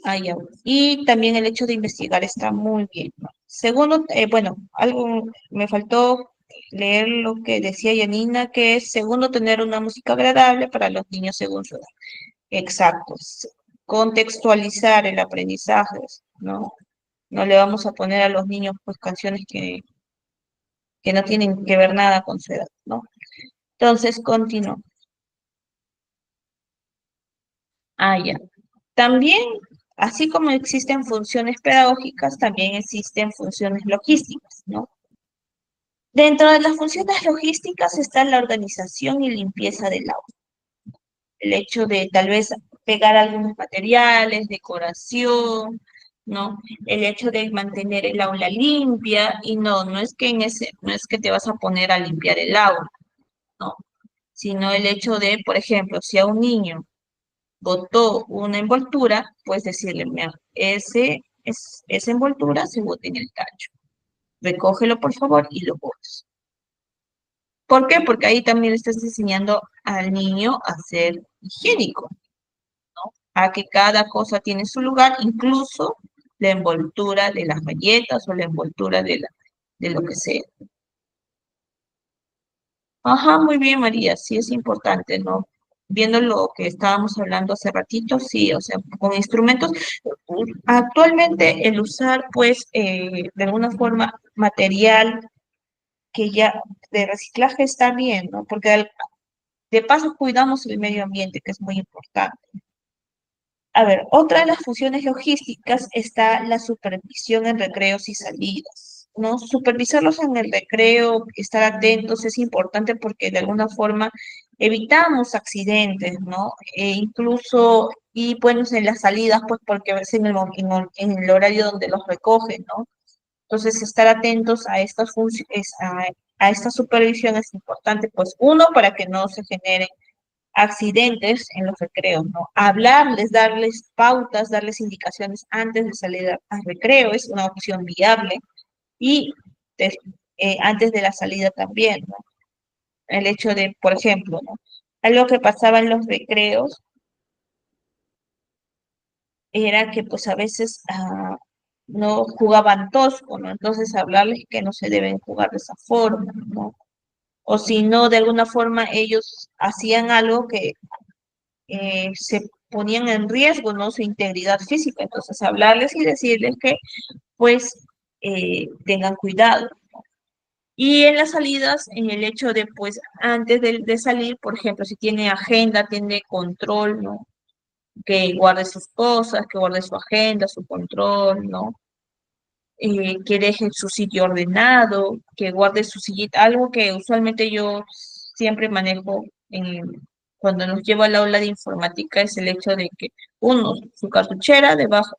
Ah, ya. Y también el hecho de investigar está muy bien, ¿no? Segundo, bueno, algo me faltó leer lo que decía Yanina, que es segundo, tener una música agradable para los niños según su edad. Exacto. Contextualizar el aprendizaje, ¿no? No le vamos a poner a los niños pues canciones que no tienen que ver nada con su edad, ¿no? Entonces, continúo. Ah, ya. También, así como existen funciones pedagógicas, también existen funciones logísticas, ¿no? Dentro de las funciones logísticas está la organización y limpieza del aula. El hecho de tal vez pegar algunos materiales, decoración, ¿no? El hecho de mantener el aula limpia y no es que no es que te vas a poner a limpiar el aula, ¿no? Sino el hecho de, por ejemplo, si a un niño botó una envoltura, pues decirle, mira, esa envoltura se bota en el tacho. Recógelo, por favor, y lo botas. ¿Por qué? Porque ahí también le estás enseñando al niño a ser higiénico, a que cada cosa tiene su lugar, incluso la envoltura de las galletas o la envoltura de lo que sea. Ajá, muy bien, María, sí es importante, ¿no? Viendo lo que estábamos hablando hace ratito, sí, o sea, con instrumentos, actualmente el usar, pues, de alguna forma, material que ya de reciclaje está bien, ¿no? Porque de paso cuidamos el medio ambiente, que es muy importante. A ver, otra de las funciones logísticas está la supervisión en recreos y salidas, ¿no? Supervisarlos en el recreo, estar atentos es importante porque de alguna forma evitamos accidentes, ¿no? Incluso, y bueno, en las salidas, pues porque a veces en el horario donde los recogen, ¿no? Entonces, estar atentos a estas funciones, a esta supervisión es importante, pues uno, para que no se generen accidentes en los recreos, ¿no? Hablarles, darles pautas, darles indicaciones antes de salir al recreo es una opción viable y de- antes de la salida también, ¿no? El hecho de, por ejemplo, ¿no? Algo que pasaba en los recreos era que pues a veces no jugaban tosco, ¿no? Entonces hablarles que no se deben jugar de esa forma, ¿no? O si no, de alguna forma ellos hacían algo que se ponían en riesgo, ¿no? Su integridad física. Entonces, hablarles y decirles que, pues, tengan cuidado. Y en las salidas, en el hecho de, pues, antes de salir, por ejemplo, si tiene agenda, tiene control, ¿no? Que guarde sus cosas, que guarde su agenda, su control, ¿no? Que deje su sitio ordenado, que guarde su sillita, algo que usualmente yo siempre manejo cuando nos llevo al aula de informática es el hecho de que uno, su cartuchera debajo,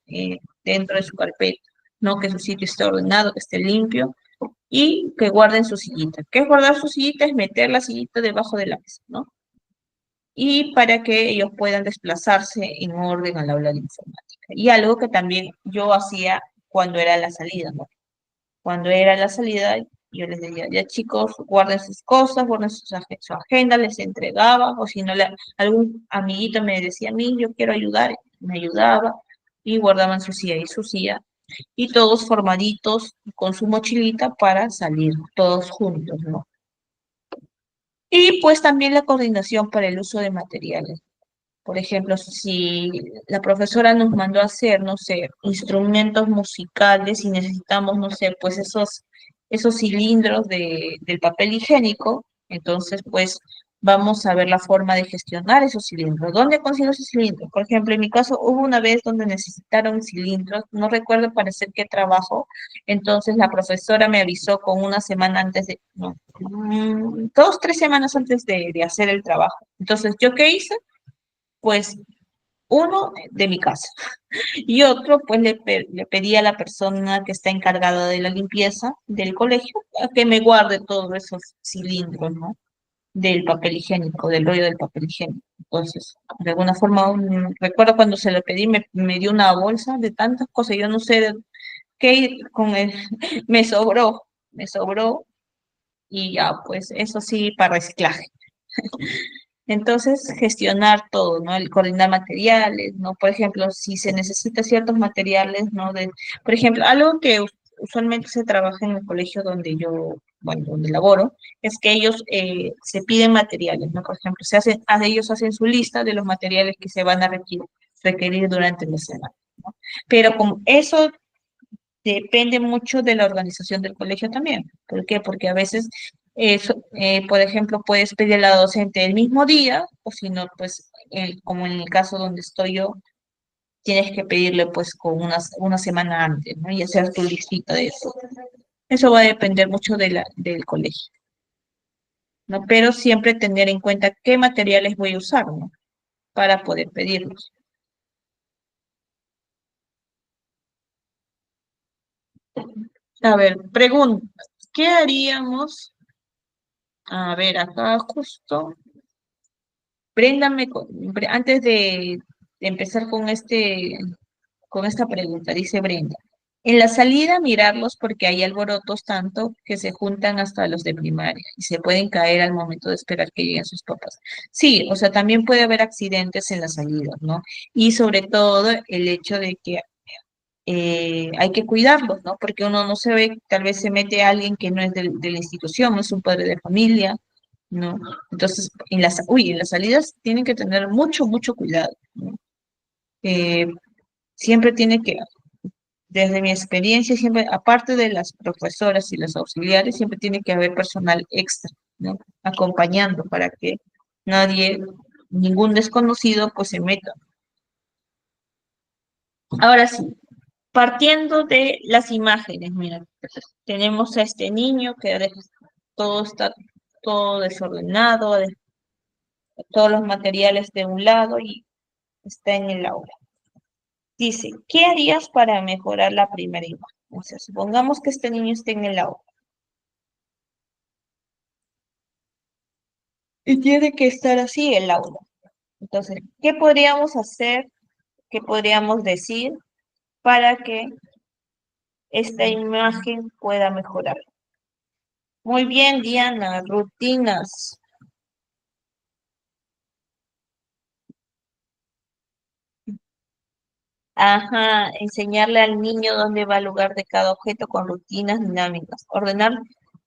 dentro de su carpeta, ¿no? Que su sitio esté ordenado, que esté limpio y que guarden su sillita. ¿Qué es guardar su sillita? Es meter la sillita debajo de la mesa, ¿no? Y para que ellos puedan desplazarse en orden al aula de informática. Y algo que también yo hacía cuando era la salida, ¿no? Cuando era la salida, yo les decía, ya chicos, guarden sus cosas, guarden su agenda, les entregaba, o si no, algún amiguito me decía a mí, yo quiero ayudar, me ayudaba, y guardaban su silla, y todos formaditos con su mochilita para salir, todos juntos, ¿no? Y pues también la coordinación para el uso de materiales. Por ejemplo, si la profesora nos mandó a hacer, no sé, instrumentos musicales y necesitamos, no sé, pues esos cilindros del papel higiénico, entonces pues vamos a ver la forma de gestionar esos cilindros. ¿Dónde consigo esos cilindros? Por ejemplo, en mi caso hubo una vez donde necesitaron cilindros, no recuerdo para hacer qué trabajo, entonces la profesora me avisó con una semana antes de, no, 2, 3 semanas antes de hacer el trabajo. Entonces, ¿yo qué hice? Pues uno de mi casa y otro pues le pedí a la persona que está encargada de la limpieza del colegio a que me guarde todos esos cilindros, ¿no? Del papel higiénico, del rollo del papel higiénico. Entonces, de alguna forma, recuerdo cuando se lo pedí, me dio una bolsa de tantas cosas, yo no sé qué con él, me sobró y ya, pues eso sí, para reciclaje. Entonces, gestionar todo, ¿no? El coordinar materiales, ¿no? Por ejemplo, si se necesita ciertos materiales, ¿no? Por ejemplo, algo que usualmente se trabaja en el colegio donde yo, bueno, donde laboro, es que ellos se piden materiales, ¿no? Por ejemplo, ellos hacen su lista de los materiales que se van a requerir durante la semana, ¿no? Pero con eso depende mucho de la organización del colegio también. ¿Por qué? Porque a veces, por ejemplo, puedes pedir a la docente el mismo día, o si no, pues, como en el caso donde estoy yo, tienes que pedirle pues con una semana antes, ¿no? Y hacer tu listita de eso. Eso va a depender mucho del colegio, ¿no? Pero siempre tener en cuenta qué materiales voy a usar, ¿no? Para poder pedirlos. A ver, pregunta, ¿qué haríamos? A ver, acá justo. Brenda, antes de empezar con esta pregunta, dice Brenda. En la salida mirarlos porque hay alborotos tanto que se juntan hasta los de primaria y se pueden caer al momento de esperar que lleguen sus papás. Sí, o sea, también puede haber accidentes en la salida, ¿no? Y sobre todo el hecho de que hay que cuidarlos, ¿no? Porque uno no se ve, tal vez se mete a alguien que no es de la institución, no es un padre de familia, ¿no? Entonces, en las salidas tienen que tener mucho, mucho cuidado, ¿no? Eh, siempre tiene que, desde mi experiencia, siempre, aparte de las profesoras y los auxiliares, siempre tiene que haber personal extra, ¿no? Acompañando para que nadie, ningún desconocido, pues se meta. Ahora sí, partiendo de las imágenes, mira, tenemos a este niño que todo está todo desordenado, todos los materiales de un lado y está en el aula. Dice, ¿qué harías para mejorar la primera imagen? O sea, supongamos que este niño esté en el aula y tiene que estar así el aula. Entonces, ¿qué podríamos hacer? ¿Qué podríamos decir para que esta imagen pueda mejorar? Muy bien, Diana, rutinas. Ajá, enseñarle al niño dónde va el lugar de cada objeto con rutinas dinámicas. Ordenar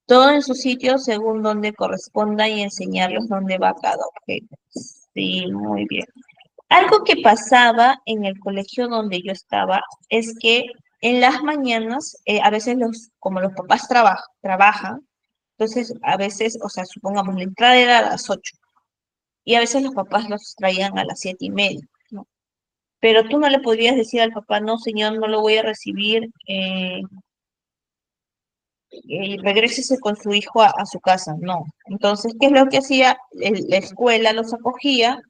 todo en su sitio según donde corresponda y enseñarles dónde va cada objeto. Sí, muy bien. Algo que pasaba en el colegio donde yo estaba es que en las mañanas, a veces como los papás trabajan, entonces a veces, o sea, supongamos la entrada era a las 8 y a veces los papás los traían a las 7:30, ¿no? Pero tú no le podrías decir al papá, no, señor, no lo voy a recibir, y regrésese con su hijo a su casa, no. Entonces, ¿qué es lo que hacía? La escuela los acogía,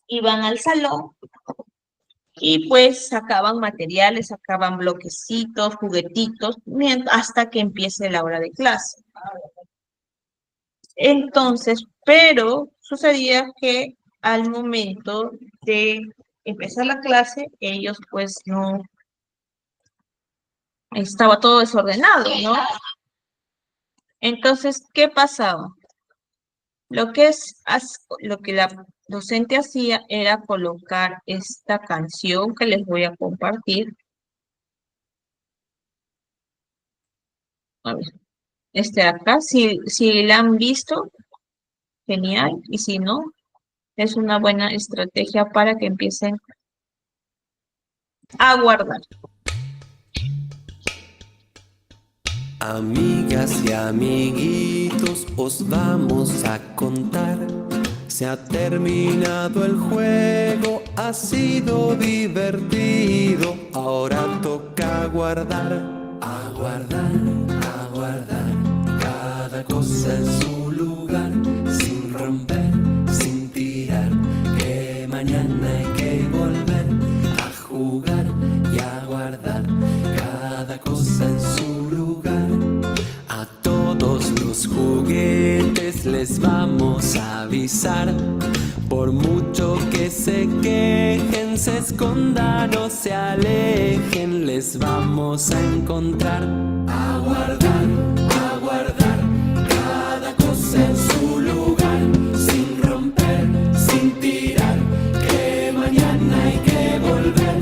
iban al salón y pues sacaban materiales, sacaban bloquecitos, juguetitos, hasta que empiece la hora de clase. Entonces, pero sucedía que al momento de empezar la clase, ellos pues no, estaba todo desordenado, ¿no? Entonces, ¿qué pasaba? Lo que la docente hacía era colocar esta canción que les voy a compartir. A ver, este de acá, si la han visto, genial, y si no, es una buena estrategia para que empiecen a guardar. Amigas y amiguitos, os vamos a contar. Se ha terminado el juego, ha sido divertido. Ahora toca guardar, a guardar, a guardar. Cada cosa en su lugar, sin romper, sin tirar. Que mañana hay que volver a jugar y a guardar. Cada cosa en su lugar. A todos los juguetes les vamos a avisar. Por mucho que se quejen, se escondan o se alejen, les vamos a encontrar. A guardar, a guardar. Cada cosa en su lugar, sin romper, sin tirar. Que mañana hay que volver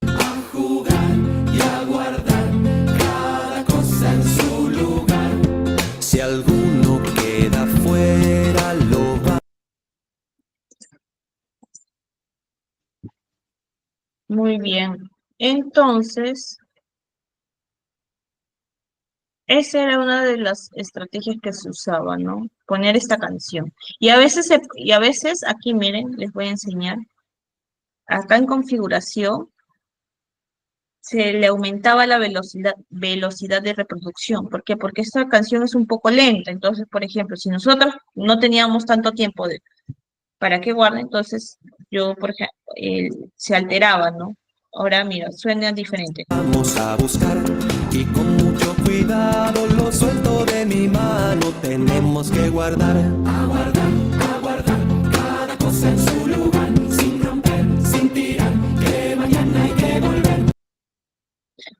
a jugar y a guardar. Cada cosa en su lugar. Si alguno queda fuera, lo va. Muy bien. Entonces, esa era una de las estrategias que se usaba, ¿no? Poner esta canción. Y a veces, aquí miren, les voy a enseñar. Acá en configuración se le aumentaba la velocidad de reproducción. ¿Por qué? Porque esta canción es un poco lenta. Entonces, por ejemplo, si nosotros no teníamos tanto tiempo para que guarde, entonces yo, por ejemplo, se alteraba, ¿no? Ahora, mira, suena diferente. Vamos a buscar y con mucho cuidado lo suelto de mi mano. Tenemos que guardar, a guardar, a guardar. Cada todos en su lugar, sin romper, sin tirar, que mañana hay que volver.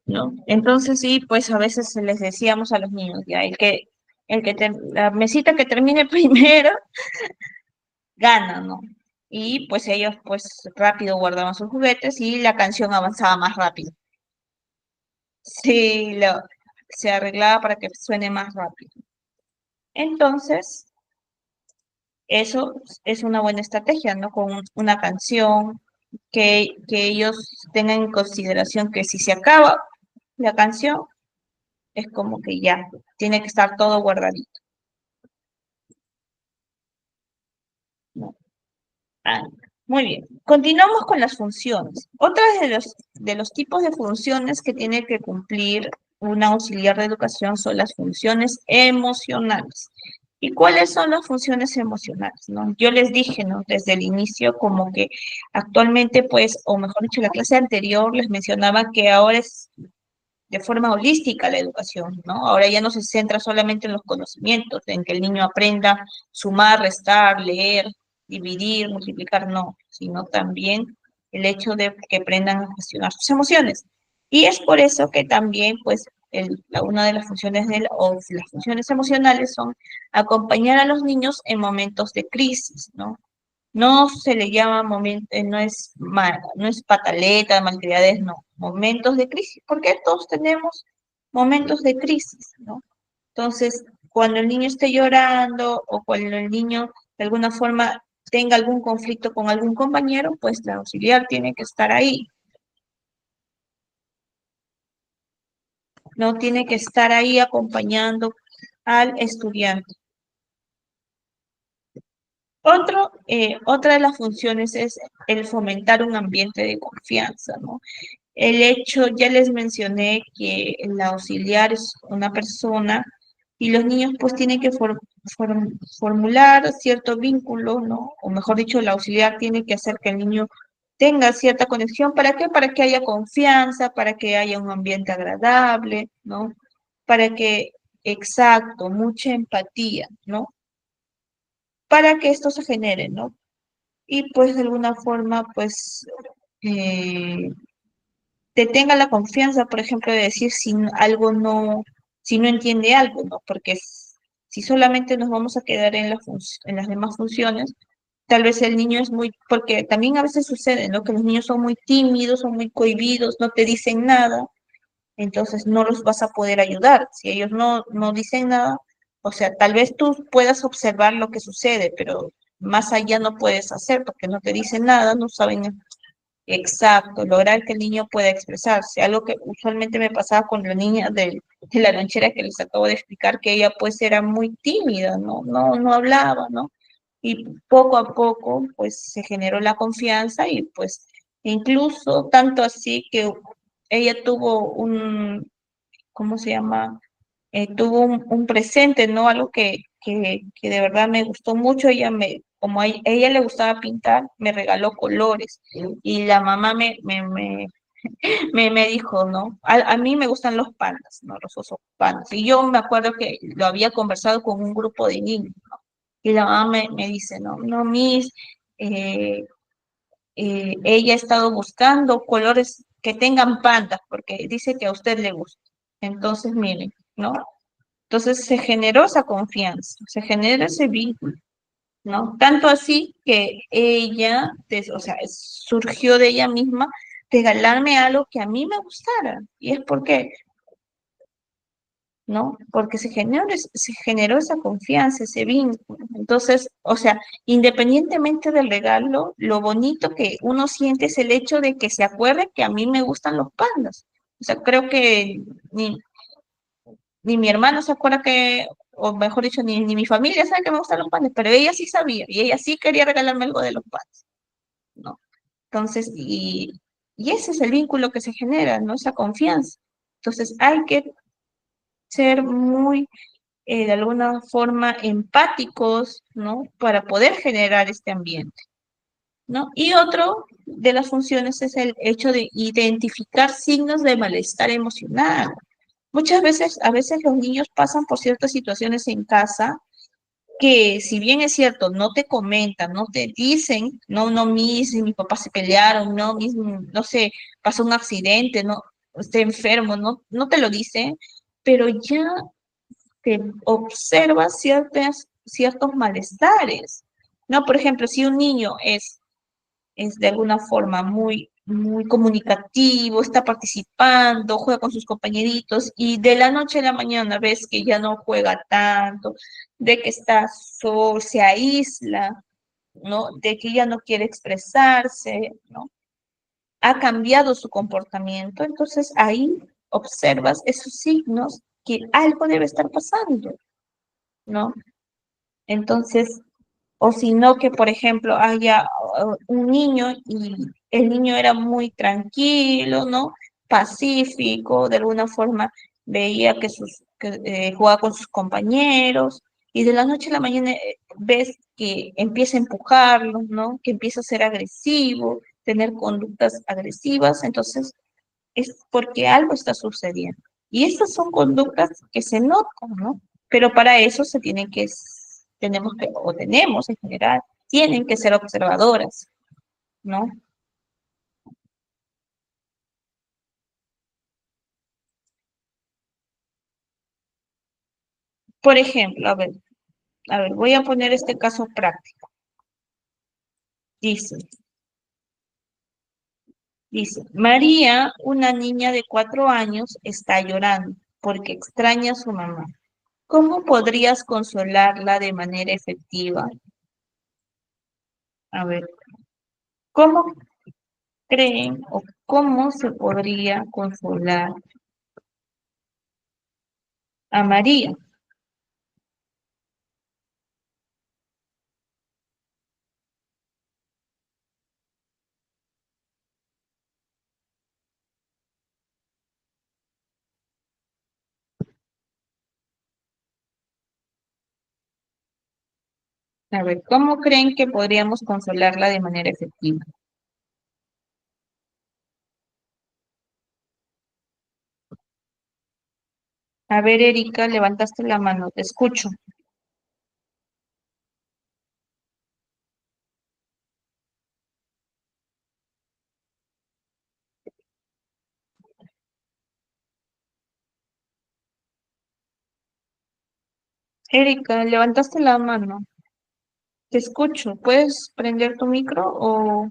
¿No? Entonces sí, pues a veces les decíamos a los niños, ya, la mesita que termine primero, gana, ¿no? Y pues ellos pues rápido guardaban sus juguetes y la canción avanzaba más rápido. Sí, se arreglaba para que suene más rápido. Entonces, eso es una buena estrategia, ¿no? Con una canción que ellos tengan en consideración que si se acaba la canción, es como que ya, tiene que estar todo guardadito, ¿no? Ah, muy bien. Continuamos con las funciones. Otra de los tipos de funciones que tiene que cumplir un auxiliar de educación son las funciones emocionales. ¿Y cuáles son las funciones emocionales, no? Yo les dije, ¿no? Desde el inicio, como que actualmente, pues, o mejor dicho, la clase anterior les mencionaba que ahora es de forma holística la educación, ¿no? Ahora ya no se centra solamente en los conocimientos, en que el niño aprenda sumar, restar, leer, dividir, multiplicar, no, sino también el hecho de que aprendan a gestionar sus emociones. Y es por eso que también, pues, una de las funciones o las funciones emocionales son acompañar a los niños en momentos de crisis, ¿no? No se le llama momento, no es pataleta, malcriadez, no, momentos de crisis, porque todos tenemos momentos de crisis, ¿no? Entonces, cuando el niño esté llorando o cuando el niño de alguna forma tenga algún conflicto con algún compañero, pues la auxiliar tiene que estar ahí, no tiene que estar ahí acompañando al estudiante. Otra de las funciones es el fomentar un ambiente de confianza, ¿no? El hecho, ya les mencioné que el auxiliar es una persona y los niños pues tienen que formular cierto vínculo, ¿no? O mejor dicho, el auxiliar tiene que hacer que el niño tenga cierta conexión. ¿Para qué? Para que haya confianza, para que haya un ambiente agradable, ¿no? Para que, exacto, mucha empatía, ¿no? Para que esto se genere, ¿no? Y pues de alguna forma, pues eh, te tenga la confianza, por ejemplo, de decir si no entiende algo, ¿no? Porque si solamente nos vamos a quedar en las demás funciones, tal vez el niño es porque también a veces sucede, ¿no? Que los niños son muy tímidos, son muy cohibidos, no te dicen nada, entonces no los vas a poder ayudar. Si ellos no dicen nada, o sea, tal vez tú puedas observar lo que sucede, pero más allá no puedes hacer porque no te dicen nada, no saben. Exacto, lograr que el niño pueda expresarse, algo que usualmente me pasaba con la niña de la lonchera que les acabo de explicar, que ella pues era muy tímida, no hablaba, ¿no? Y poco a poco pues se generó la confianza y pues incluso tanto así que ella tuvo ¿cómo se llama? Tuvo un presente, ¿no? Algo que de verdad me gustó mucho. Como a ella le gustaba pintar, me regaló colores. Y la mamá me dijo, ¿no? A mí me gustan los pandas, ¿no? Los osos pandas. Y yo me acuerdo que lo había conversado con un grupo de niños, ¿no? Y la mamá me dice, no, Miss, eh, ella ha estado buscando colores que tengan pandas, porque dice que a usted le gusta. Entonces, miren, ¿no? Entonces se generó esa confianza, se genera ese vínculo, ¿no? Tanto así que ella, o sea, surgió de ella misma regalarme algo que a mí me gustara. Y es porque, ¿no? Porque se generó esa confianza, ese vínculo. Entonces, o sea, independientemente del regalo, lo bonito que uno siente es el hecho de que se acuerde que a mí me gustan los pandas. O sea, creo que ni mi hermano se acuerda o mejor dicho, ni mi familia sabe que me gustan los panes, pero ella sí sabía y ella sí quería regalarme algo de los panes, ¿no? Entonces, y ese es el vínculo que se genera, ¿no? Esa confianza. Entonces, hay que ser muy, de alguna forma, empáticos, ¿no? Para poder generar este ambiente, ¿no? Y otro de las funciones es el hecho de identificar signos de malestar emocional. Muchas veces, a veces los niños pasan por ciertas situaciones en casa que si bien es cierto, no te comentan, no te dicen, no, no, mis papás se pelearon, no, no sé, pasó un accidente, no, esté enfermo, no, no te lo dicen, pero ya te observas ciertos malestares, ¿no? Por ejemplo, si un niño es de alguna forma muy comunicativo, está participando, juega con sus compañeritos y de la noche a la mañana ves que ya no juega tanto, de que está solo, se aísla, ¿no? De que ya no quiere expresarse, ¿no? Ha cambiado su comportamiento, entonces ahí observas esos signos que algo debe estar pasando, ¿no? Entonces, o si no que, por ejemplo, haya un niño y el niño era muy tranquilo, ¿no? Pacífico, de alguna forma veía que jugaba con sus compañeros y de la noche a la mañana ves que empieza a empujarlos, ¿no? Que empieza a ser agresivo, tener conductas agresivas, entonces es porque algo está sucediendo. Y estas son conductas que se notan, ¿no? Pero para eso tenemos que, o tenemos en general, tienen que ser observadoras, ¿no? Por ejemplo, a ver, voy a poner este caso práctico. Dice, dice, María, una niña de 4 años, está llorando porque extraña a su mamá. ¿Cómo podrías consolarla de manera efectiva? A ver, ¿cómo creen o cómo se podría consolar a María? A ver, ¿cómo creen que podríamos consolarla de manera efectiva? A ver, Erika, levantaste la mano, te escucho. Erika, levantaste la mano, te escucho. ¿Puedes prender tu micro o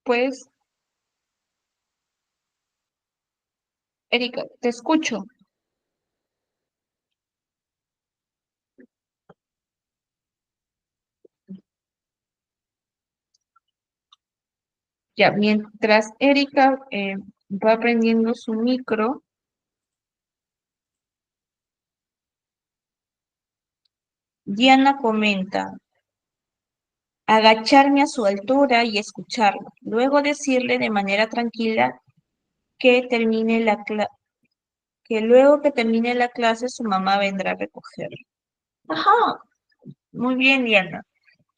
pues, Erika, te escucho? Ya, mientras Erika va prendiendo su micro, Diana comenta, agacharme a su altura y escucharlo, luego decirle de manera tranquila que termine que luego que termine la clase su mamá vendrá a recogerlo. Ajá, muy bien, Diana.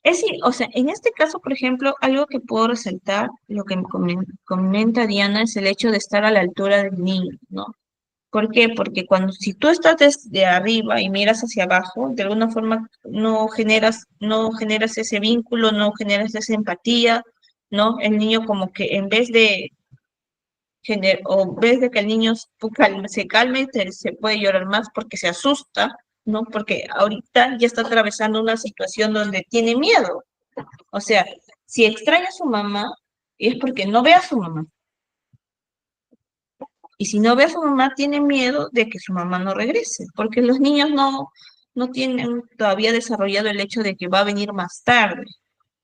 Es decir, o sea, en este caso, por ejemplo, algo que puedo resaltar, lo que me comenta Diana, es el hecho de estar a la altura del niño, ¿no? ¿Por qué? Porque si tú estás desde arriba y miras hacia abajo, de alguna forma no generas ese vínculo, no generas esa empatía, ¿no? El niño como que en vez de o ves de que el niño se calme, se puede llorar más porque se asusta, ¿no? Porque ahorita ya está atravesando una situación donde tiene miedo. O sea, si extraña a su mamá, es porque no ve a su mamá. Y si no ve a su mamá, tiene miedo de que su mamá no regrese, porque los niños no tienen todavía desarrollado el hecho de que va a venir más tarde,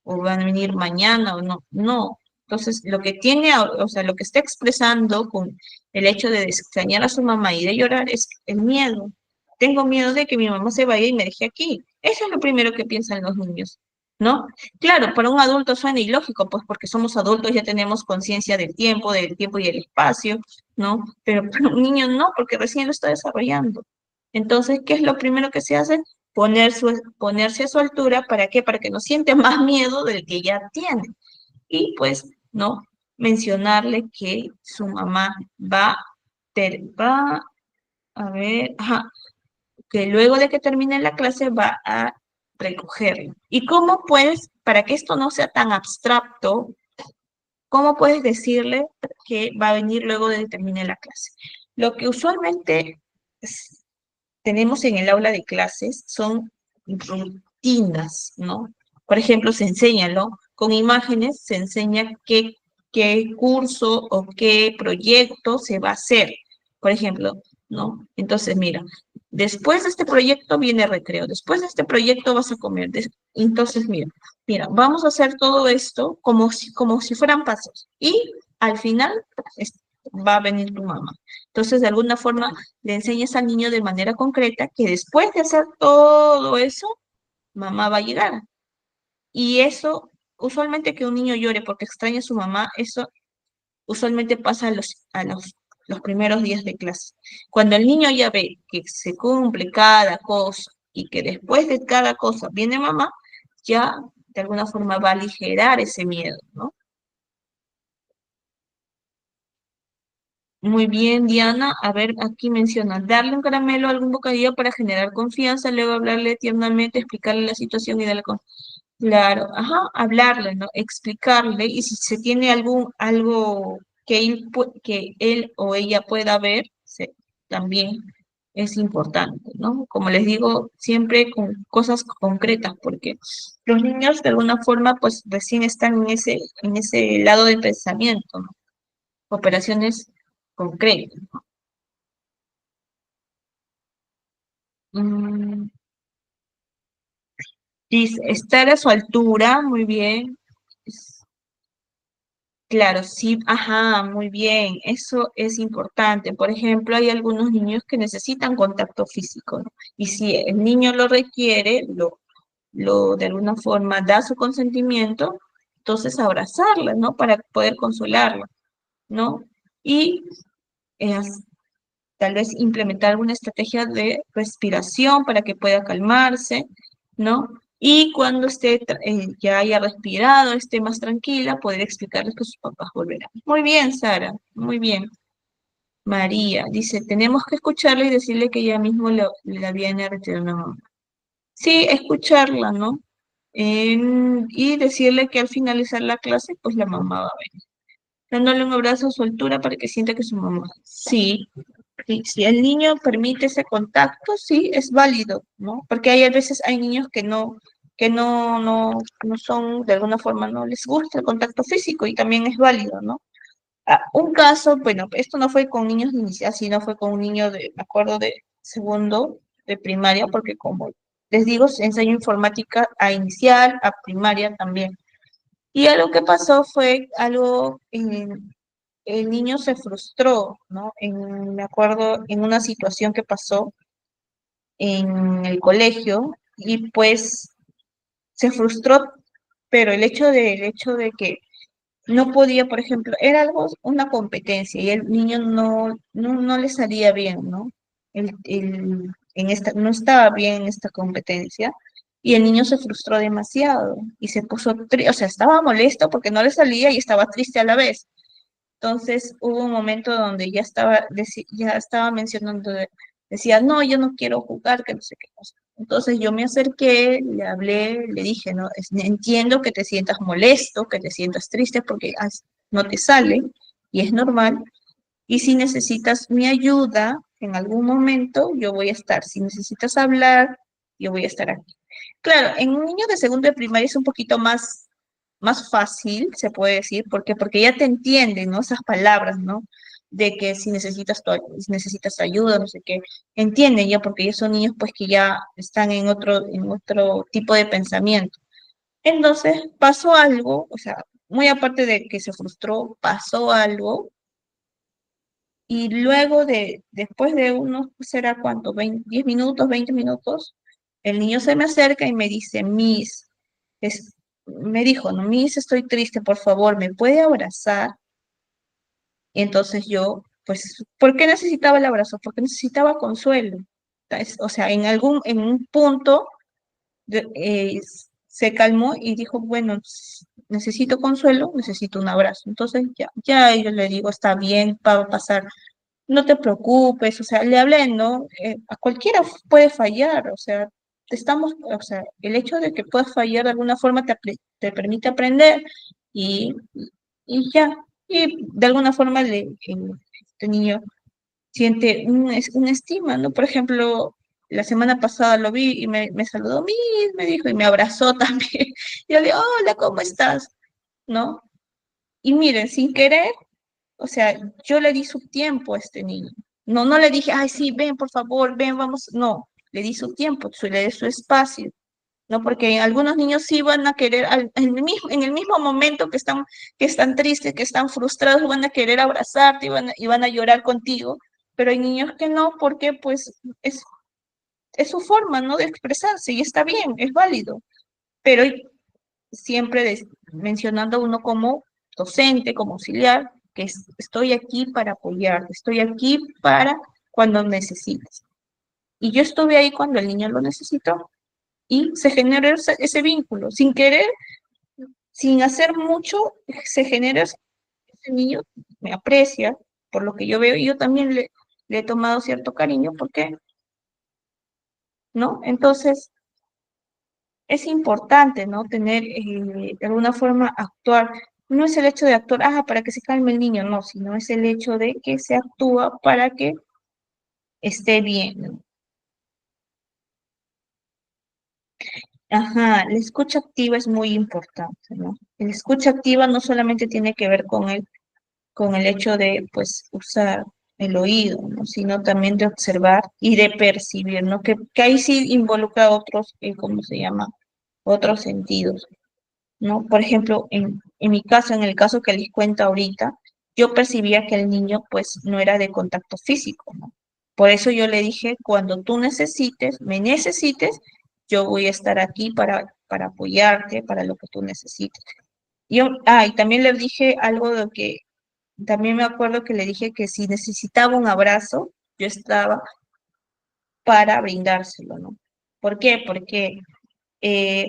o van a venir mañana, o no, no. Entonces, lo que tiene, o sea, lo que está expresando con el hecho de extrañar a su mamá y de llorar es el miedo. Tengo miedo de que mi mamá se vaya y me deje aquí. Eso es lo primero que piensan los niños, ¿no? Claro, para un adulto suena ilógico, pues porque somos adultos ya tenemos conciencia del tiempo y el espacio, ¿no? Pero para un niño no, porque recién lo está desarrollando. Entonces, ¿qué es lo primero que se hace? Ponerse a su altura, ¿para qué? Para que no siente más miedo del que ya tiene. Y pues, ¿no? Mencionarle que su mamá va a ver, ajá, que luego de que termine la clase va a recogerlo. ¿Y cómo puedes, para que esto no sea tan abstracto, cómo puedes decirle que va a venir luego de que termine la clase? Lo que usualmente tenemos en el aula de clases son rutinas, ¿no? Por ejemplo, se enseña, ¿no? Con imágenes se enseña qué curso o qué proyecto se va a hacer, por ejemplo, ¿no? Entonces, mira, después de este proyecto viene recreo, después de este proyecto vas a comer. Entonces, mira, vamos a hacer todo esto como si fueran pasos. Y al final va a venir tu mamá. Entonces, de alguna forma, le enseñas al niño de manera concreta que después de hacer todo eso, mamá va a llegar. Y eso, usualmente que un niño llore porque extraña a su mamá, eso usualmente pasa los primeros días de clase. Cuando el niño ya ve que se cumple cada cosa y que después de cada cosa viene mamá, ya de alguna forma va a aligerar ese miedo, ¿no? Muy bien, Diana. A ver, aquí menciona, darle un caramelo a algún bocadillo para generar confianza, luego hablarle tiernamente, explicarle la situación y darle claro, ajá, hablarle, ¿no? Explicarle, y si se tiene algo que él o ella pueda ver, también es importante, ¿no? Como les digo, siempre con cosas concretas, porque los niños de alguna forma, pues recién están en ese lado del pensamiento, ¿no? Operaciones concretas. Mm, dice, estar a su altura, muy bien. Claro, sí, ajá, muy bien, eso es importante. Por ejemplo, hay algunos niños que necesitan contacto físico, ¿no? Y si el niño lo requiere, de alguna forma da su consentimiento, entonces abrazarla, ¿no? Para poder consolarla, ¿no? Y eh, tal vez implementar alguna estrategia de respiración para que pueda calmarse, ¿no? Y cuando ya haya respirado, esté más tranquila, poder explicarles que sus papás volverán. Muy bien, Sara, muy bien. María dice, tenemos que escucharla y decirle que ya mismo la viene a retirar una mamá. Sí, escucharla, ¿no? Y decirle que al finalizar la clase, pues la mamá va a venir. Dándole un abrazo a su altura para que sienta que es su mamá. Sí, si el niño permite ese contacto, sí, es válido, ¿no? Porque hay a veces hay niños que no son, de alguna forma, no les gusta el contacto físico y también es válido, ¿no? Ah, un caso, bueno, esto no fue con niños de inicial, sino fue con un niño me acuerdo, de segundo de primaria, porque como les digo, enseño informática a inicial, a primaria también. Y algo que pasó fue algo, el niño se frustró, ¿no? Me acuerdo en una situación que pasó en el colegio y pues se frustró, pero el hecho de que no podía, por ejemplo, era una competencia y el niño no le salía bien, ¿no? No estaba bien en esta competencia y el niño se frustró demasiado y se puso, o sea, estaba molesto porque no le salía y estaba triste a la vez. Entonces hubo un momento donde ya estaba mencionando, decía, no, yo no quiero jugar, que no sé qué cosa. Entonces yo me acerqué, le hablé, le dije, no, entiendo que te sientas molesto, que te sientas triste porque no te sale y es normal. Y si necesitas mi ayuda en algún momento, yo voy a estar. Si necesitas hablar, yo voy a estar aquí. Claro, en un niño de segundo de primaria es un poquito más fácil, se puede decir, porque ya te entienden, ¿no? Esas palabras, ¿no? De que si necesitas ayuda, no sé qué, entienden ya, porque ellos son niños pues que ya están en otro tipo de pensamiento. Entonces pasó algo, o sea, muy aparte de que se frustró, pasó algo, y luego después de unos, ¿será cuánto? 10 minutos, 20 minutos, el niño se me acerca y me dice, Miss, me dijo, no, Miss, estoy triste, por favor, ¿me puede abrazar? Y entonces yo, pues, ¿por qué necesitaba el abrazo? Porque necesitaba consuelo. O sea, en un punto se calmó y dijo, bueno, necesito consuelo, necesito un abrazo. Entonces ya yo le digo, está bien, va a pasar, no te preocupes, o sea, le hablé, ¿no? A cualquiera puede fallar, o sea, o sea, el hecho de que puedas fallar de alguna forma te permite aprender y, y ya, y de alguna forma este niño siente una estima, ¿no? Por ejemplo, la semana pasada lo vi y me saludó, me dijo, y me abrazó también. Yo le digo, hola, ¿cómo estás? ¿No? Y miren, sin querer, o sea, yo le di su tiempo a este niño. No le dije, ay, sí, ven, por favor, ven, vamos. No, le di su tiempo, le di su espacio. ¿No? Porque algunos niños sí van a querer, en el mismo momento que están tristes, que están frustrados, van a querer abrazarte y van a llorar contigo, pero hay niños que no, porque pues es su forma, ¿no? De expresarse y está bien, es válido, pero siempre mencionando a uno como docente, como auxiliar, que estoy aquí para apoyarte, estoy aquí para cuando necesites. Y yo estuve ahí cuando el niño lo necesitó y se generó ese vínculo. Sin querer, sin hacer mucho, se genera ese niño, me aprecia por lo que yo veo y yo también le he tomado cierto cariño, ¿por qué? ¿No? Entonces, es importante, ¿no? Tener, de alguna forma, actuar. No es el hecho de actuar, para que se calme el niño, no, sino es el hecho de que se actúa para que esté bien, ¿no? Ajá, la escucha activa es muy importante, ¿no? La escucha activa no solamente tiene que ver con el hecho de, pues, usar el oído, ¿no? Sino también de observar y de percibir, ¿no? Que ahí sí involucra otros, ¿cómo se llama? Otros sentidos, ¿no? Por ejemplo, en mi caso, en el caso que les cuento ahorita, yo percibía que el niño, pues, no era de contacto físico, ¿no? Por eso yo le dije, cuando tú me necesites, yo voy a estar aquí para apoyarte, para lo que tú necesites. Y también le dije algo de que también me acuerdo que le dije que si necesitaba un abrazo, yo estaba para brindárselo, ¿no? ¿Por qué? Porque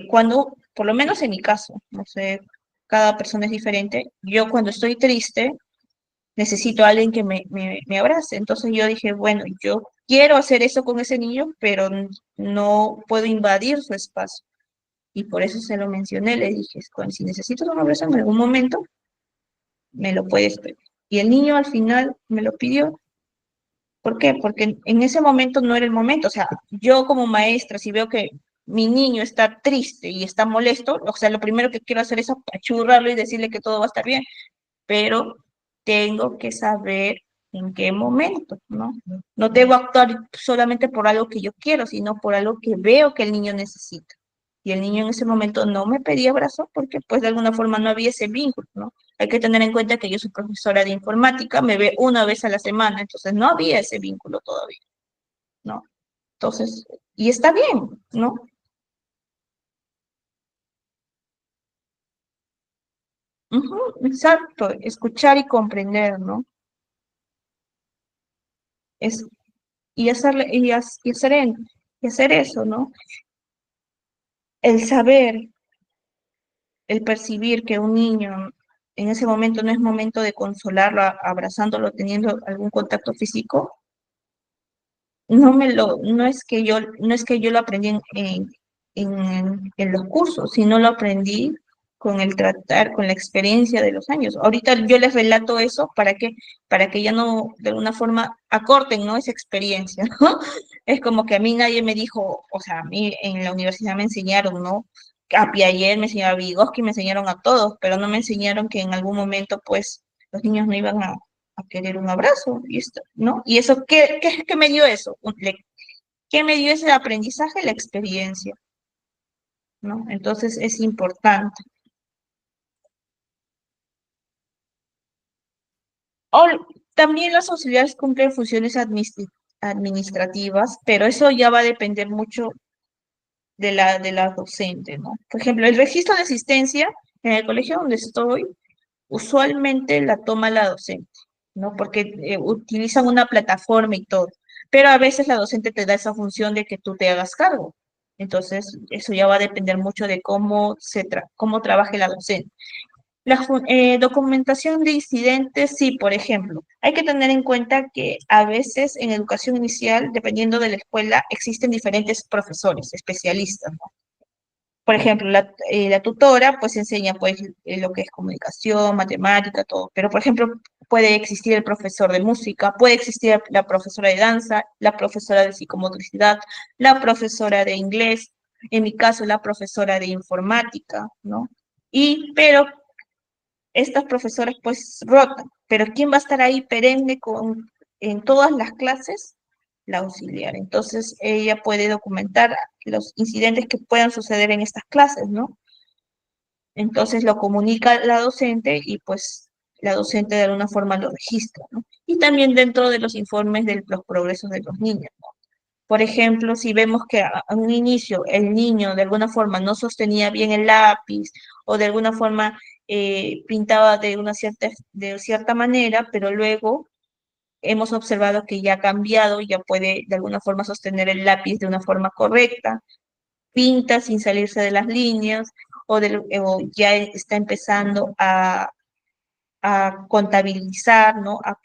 cuando, por lo menos en mi caso, no sé, cada persona es diferente, yo cuando estoy triste necesito a alguien que me abrace. Entonces yo dije, bueno, yo quiero hacer eso con ese niño, pero no puedo invadir su espacio. Y por eso se lo mencioné, le dije, si necesitas un abrazo en algún momento, me lo puedes pedir. Y el niño al final me lo pidió. ¿Por qué? Porque en ese momento no era el momento. O sea, yo como maestra, si veo que mi niño está triste y está molesto, o sea, lo primero que quiero hacer es apachurrarlo y decirle que todo va a estar bien, pero tengo que saber en qué momento, ¿no? No debo actuar solamente por algo que yo quiero, sino por algo que veo que el niño necesita. Y el niño en ese momento no me pedía abrazo porque pues de alguna forma no había ese vínculo, ¿no? Hay que tener en cuenta que yo soy profesora de informática, me ve una vez a la semana, entonces no había ese vínculo todavía, ¿no? Entonces, y está bien, ¿no? Ujú, exacto, escuchar y comprender, ¿no? Es, y hacer eso, ¿no? El saber, el percibir que un niño en ese momento no es momento de consolarlo, abrazándolo, teniendo algún contacto físico, no es que yo lo aprendí en los cursos, sino lo aprendí con el tratar, con la experiencia de los años. Ahorita yo les relato eso para que ya no, de alguna forma, acorten, ¿no? Esa experiencia, ¿no? Es como que a mí nadie me dijo, o sea, a mí en la universidad me enseñaron, ¿no? A Piaget me enseñaron a Vygotsky, me enseñaron a todos, pero no me enseñaron que en algún momento, pues, los niños no iban a querer un abrazo, y esto, ¿no? ¿Y eso qué me dio eso? ¿Qué me dio ese aprendizaje? La experiencia, ¿no? Entonces es importante. O también los auxiliares cumplen funciones administrativas, pero eso ya va a depender mucho de la docente, ¿no? Por ejemplo, el registro de asistencia en el colegio donde estoy, usualmente la toma la docente, ¿no? Porque utilizan una plataforma y todo, pero a veces la docente te da esa función de que tú te hagas cargo. Entonces, eso ya va a depender mucho de cómo trabaje la docente. La documentación de incidentes, sí, por ejemplo, hay que tener en cuenta que a veces en educación inicial, dependiendo de la escuela, existen diferentes profesores, especialistas, ¿no? Por ejemplo, la tutora pues enseña pues lo que es comunicación, matemática, todo. Pero, por ejemplo, puede existir el profesor de música, puede existir la profesora de danza, la profesora de psicomotricidad, la profesora de inglés, en mi caso, la profesora de informática, ¿no? Pero estas profesoras pues rotan, pero ¿quién va a estar ahí perenne en todas las clases? La auxiliar. Entonces, ella puede documentar los incidentes que puedan suceder en estas clases, ¿no? Entonces lo comunica la docente y pues la docente de alguna forma lo registra, ¿no? Y también dentro de los informes de los progresos de los niños, ¿no? Por ejemplo, si vemos que a un inicio el niño de alguna forma no sostenía bien el lápiz o de alguna forma pintaba de cierta manera, pero luego hemos observado que ya ha cambiado, ya puede de alguna forma sostener el lápiz de una forma correcta, pinta sin salirse de las líneas o ya está empezando a contabilizar, ¿no? A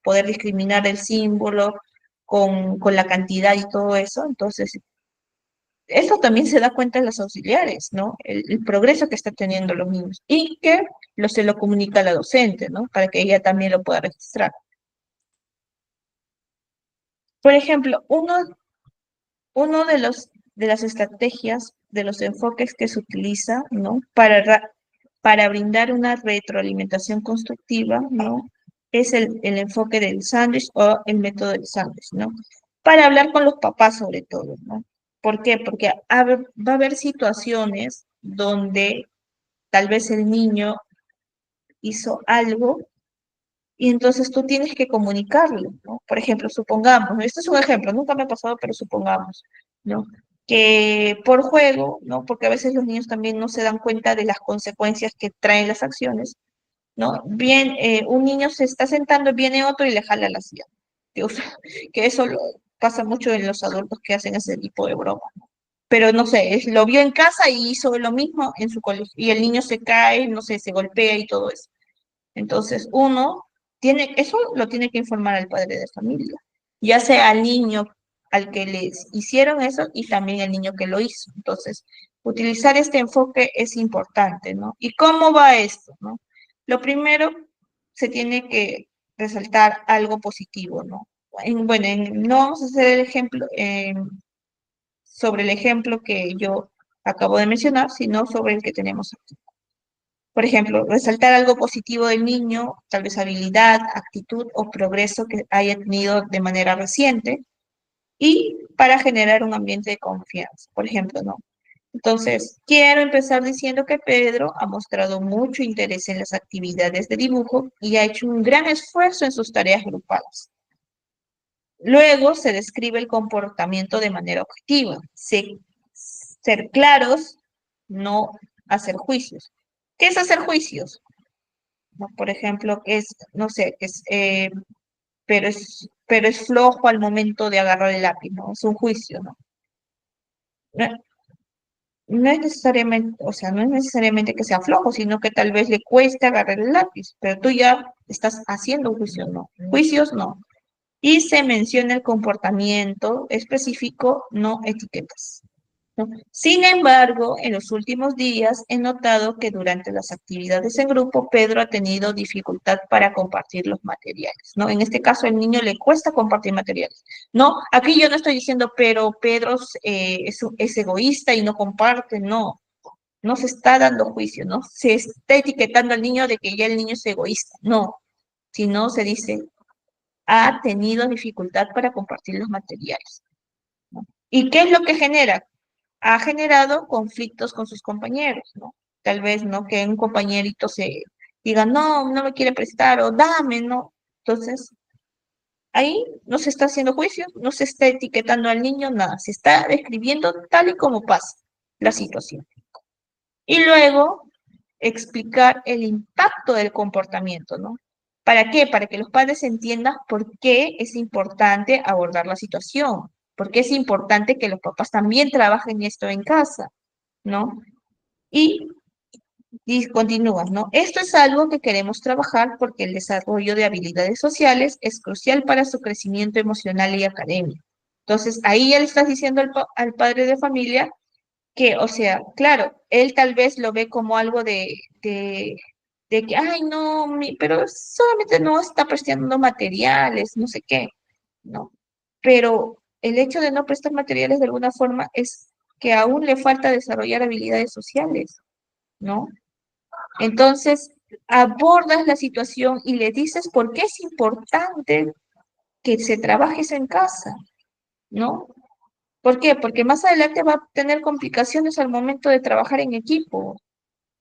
poder discriminar el símbolo con la cantidad y todo eso. Entonces, eso también se da cuenta en los auxiliares, ¿no? El progreso que están teniendo los niños y que se lo comunica a la docente, ¿no? Para que ella también lo pueda registrar. Por ejemplo, uno de las estrategias, de los enfoques que se utiliza, ¿no? Para brindar una retroalimentación constructiva, ¿no? Es el enfoque del sándwich o el método del sándwich, ¿no? Para hablar con los papás sobre todo, ¿no? ¿Por qué? Porque va a haber situaciones donde tal vez el niño hizo algo y entonces tú tienes que comunicarlo, ¿no? Por ejemplo, supongamos, ¿no? Este es un ejemplo, nunca me ha pasado, pero supongamos, ¿no? Que por juego, ¿no? Porque a veces los niños también no se dan cuenta de las consecuencias que traen las acciones, ¿no? Bien, un niño se está sentando, viene otro y le jala la silla. Que, que eso pasa mucho en los adultos que hacen ese tipo de broma, ¿no? Pero no sé, lo vio en casa y hizo lo mismo en su colegio. Y el niño se cae, no sé, se golpea y todo eso. Entonces, eso lo tiene que informar al padre de familia, ya sea al niño al que les hicieron eso y también al niño que lo hizo. Entonces, utilizar este enfoque es importante, ¿no? ¿Y cómo va esto, no? Lo primero, se tiene que resaltar algo positivo, ¿no? Bueno, no vamos a hacer el ejemplo sobre el ejemplo que yo acabo de mencionar, sino sobre el que tenemos aquí. Por ejemplo, resaltar algo positivo del niño, tal vez habilidad, actitud o progreso que haya tenido de manera reciente y para generar un ambiente de confianza, por ejemplo, ¿no? Entonces, quiero empezar diciendo que Pedro ha mostrado mucho interés en las actividades de dibujo y ha hecho un gran esfuerzo en sus tareas grupales. Luego se describe el comportamiento de manera objetiva, ser claros, no hacer juicios. ¿Qué es hacer juicios? ¿No? Por ejemplo, que es, no sé, pero es flojo al momento de agarrar el lápiz, ¿no? Es un juicio, ¿no? No, no es necesariamente, o sea, no es necesariamente que sea flojo, sino que tal vez le cueste agarrar el lápiz, pero tú ya estás haciendo un juicio, ¿no? Juicios no. Y se menciona el comportamiento específico, no etiquetas, ¿no? Sin embargo, en los últimos días he notado que durante las actividades en grupo, Pedro ha tenido dificultad para compartir los materiales, ¿no? En este caso, al niño le cuesta compartir materiales, ¿no? Aquí yo no estoy diciendo, pero Pedro es egoísta y no comparte, no. No se está dando juicio, ¿no? Se está etiquetando al niño de que ya el niño es egoísta, no. Sino se dice, ha tenido dificultad para compartir los materiales, ¿no? ¿Y qué es lo que genera? Ha generado conflictos con sus compañeros, ¿no? Tal vez, ¿no? Que un compañerito diga, no, no me quiere prestar o dame, ¿no? Entonces, ahí no se está haciendo juicio, no se está etiquetando al niño, nada, se está describiendo tal y como pasa la situación. Y luego explicar el impacto del comportamiento, ¿no? ¿Para qué? Para que los padres entiendan por qué es importante abordar la situación, por qué es importante que los papás también trabajen esto en casa, ¿no? Y, y continúas, ¿no? Esto es algo que queremos trabajar porque el desarrollo de habilidades sociales es crucial para su crecimiento emocional y académico. Entonces, ahí ya le estás diciendo al padre de familia que, o sea, claro, él tal vez lo ve como algo de que, ay, no, pero solamente no está prestando materiales, no sé qué, ¿no? Pero el hecho de no prestar materiales de alguna forma es que aún le falta desarrollar habilidades sociales, ¿no? Entonces, abordas la situación y le dices por qué es importante que se trabaje eso en casa, ¿no? ¿Por qué? Porque más adelante va a tener complicaciones al momento de trabajar en equipo,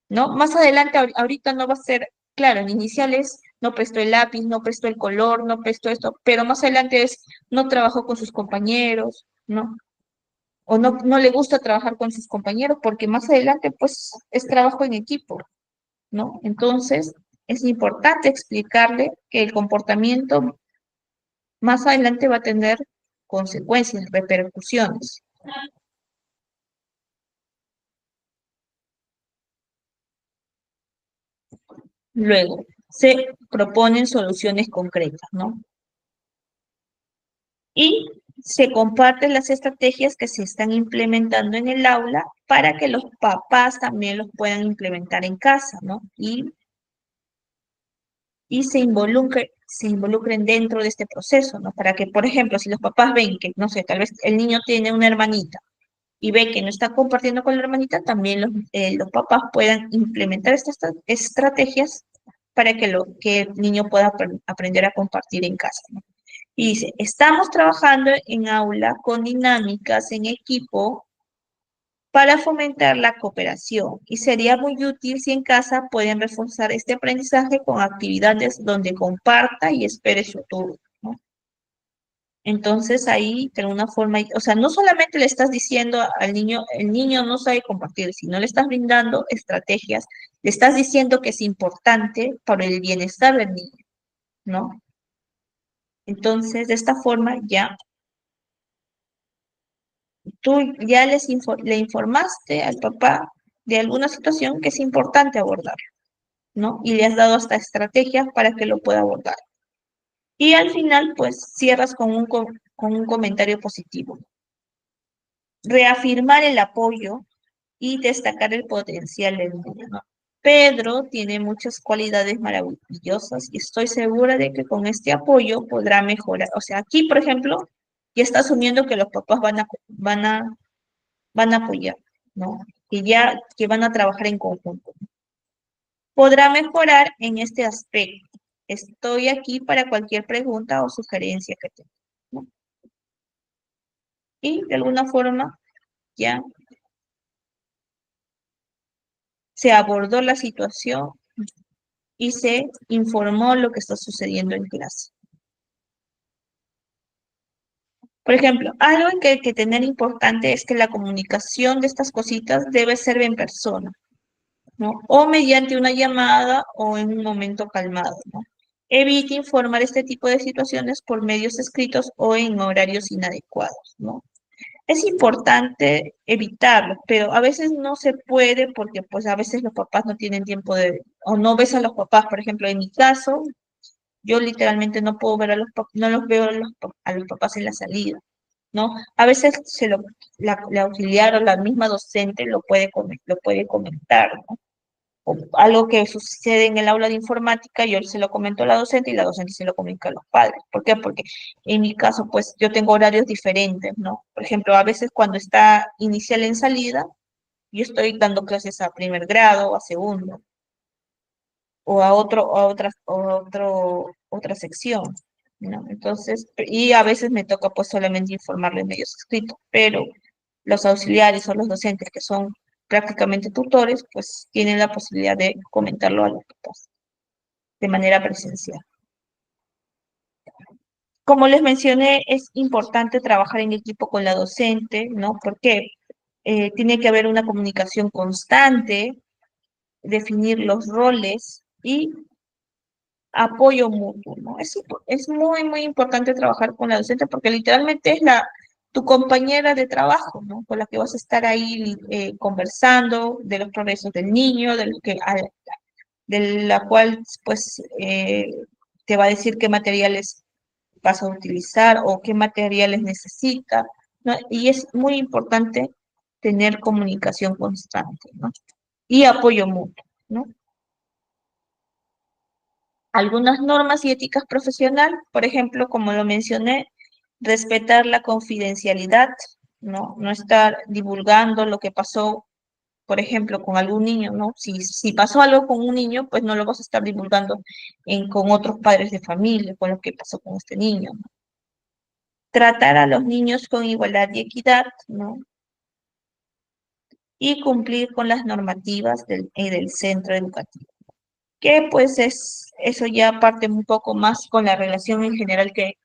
¿no? Más adelante, ahorita no va a ser, claro, en iniciales no prestó el lápiz, no prestó el color, no prestó esto, pero más adelante es, no trabajó con sus compañeros, ¿no? O no, no le gusta trabajar con sus compañeros porque más adelante, pues, es trabajo en equipo, ¿no? Entonces, es importante explicarle que el comportamiento más adelante va a tener consecuencias, repercusiones. Luego, se proponen soluciones concretas, ¿no? Y se comparten las estrategias que se están implementando en el aula para que los papás también los puedan implementar en casa, ¿no? Y se involucren dentro de este proceso, ¿no? Para que, por ejemplo, si los papás ven que, no sé, tal vez el niño tiene una hermanita y ve que no está compartiendo con la hermanita, también los papás puedan implementar estas estrategias para que el niño pueda aprender a compartir en casa, ¿no? Y dice, estamos trabajando en aula con dinámicas en equipo para fomentar la cooperación y sería muy útil si en casa pueden reforzar este aprendizaje con actividades donde comparta y espere su turno, ¿no? Entonces ahí de alguna forma, o sea, no solamente le estás diciendo al niño, el niño no sabe compartir, sino le estás brindando estrategias, le estás diciendo que es importante para el bienestar del niño, ¿no? Entonces, de esta forma ya tú ya le informaste al papá de alguna situación que es importante abordar, ¿no? Y le has dado hasta estrategias para que lo pueda abordar. Y al final, pues, cierras con un comentario positivo. Reafirmar el apoyo y destacar el potencial del niño, ¿no? Pedro tiene muchas cualidades maravillosas y estoy segura de que con este apoyo podrá mejorar. O sea, aquí, por ejemplo, ya está asumiendo que los papás van a apoyar, ¿no? Que van a trabajar en conjunto. Podrá mejorar en este aspecto. Estoy aquí para cualquier pregunta o sugerencia que tenga, ¿no? Y de alguna forma ya se abordó la situación y se informó lo que está sucediendo en clase. Por ejemplo, algo que hay que tener importante es que la comunicación de estas cositas debe ser en persona, ¿no? O mediante una llamada o en un momento calmado, ¿no? Evite informar este tipo de situaciones por medios escritos o en horarios inadecuados, ¿no? Es importante evitarlo, pero a veces no se puede porque pues a veces los papás no tienen tiempo o no ves a los papás, por ejemplo, en mi caso, yo literalmente no puedo ver a no los veo a los papás en la salida, ¿no? A veces la auxiliar o la misma docente lo puede comentar, ¿no? O algo que sucede en el aula de informática, yo se lo comento a la docente y la docente se lo comunica a los padres. ¿Por qué? Porque en mi caso, pues yo tengo horarios diferentes, ¿no? Por ejemplo, a veces cuando está inicial en salida, yo estoy dando clases a primer grado o a segundo, o a otra sección, ¿no? Entonces, y a veces me toca pues solamente informarle en medios escritos, pero los auxiliares o los docentes que son prácticamente tutores, pues tienen la posibilidad de comentarlo a los papás. de manera presencial. Como les mencioné, es importante trabajar en equipo con la docente, ¿no? Porque tiene que haber una comunicación constante, definir los roles y apoyo mutuo, ¿no? Es muy, muy importante trabajar con la docente porque literalmente es tu compañera de trabajo, ¿no? Con la que vas a estar ahí conversando de los progresos del niño, de la cual, pues, te va a decir qué materiales vas a utilizar o qué materiales necesita, ¿no? Y es muy importante tener comunicación constante, ¿no? Y apoyo mutuo, ¿no? Algunas normas y éticas profesional, por ejemplo, como lo mencioné, respetar la confidencialidad, ¿no? No estar divulgando lo que pasó, por ejemplo, con algún niño, ¿no? Si pasó algo con un niño, pues no lo vas a estar divulgando con otros padres de familia, con lo que pasó con este niño, ¿no? Tratar a los niños con igualdad y equidad, ¿no? Y cumplir con las normativas del centro educativo, que pues eso ya parte un poco más con la relación en general que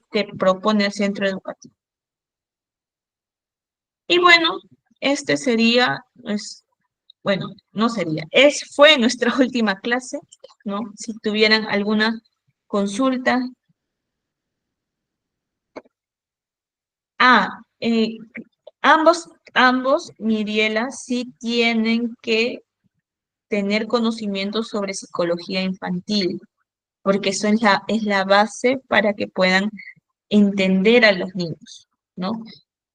te propone el centro educativo. Y bueno, este sería, pues, bueno, no sería, fue nuestra última clase, ¿no? Si tuvieran alguna consulta. Ah, ambos, Miriela, sí tienen que tener conocimientos sobre psicología infantil, porque eso es la base para que puedan entender a los niños, ¿no?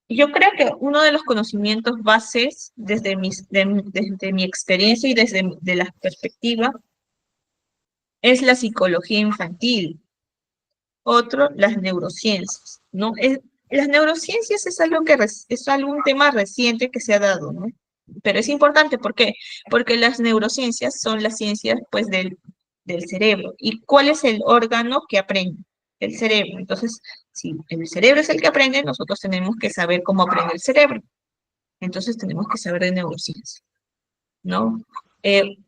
Yo creo que uno de los conocimientos bases desde mi experiencia y de la perspectiva es la psicología infantil. Otro, las neurociencias, ¿no? Las neurociencias es algo es algún tema reciente que se ha dado, ¿no? Pero es importante, ¿por qué? Porque las neurociencias son las ciencias, pues, del cerebro. ¿Y cuál es el órgano que aprende? El cerebro. Entonces, si el cerebro es el que aprende, nosotros tenemos que saber cómo aprende el cerebro. Entonces, tenemos que saber de neurociencia, ¿no?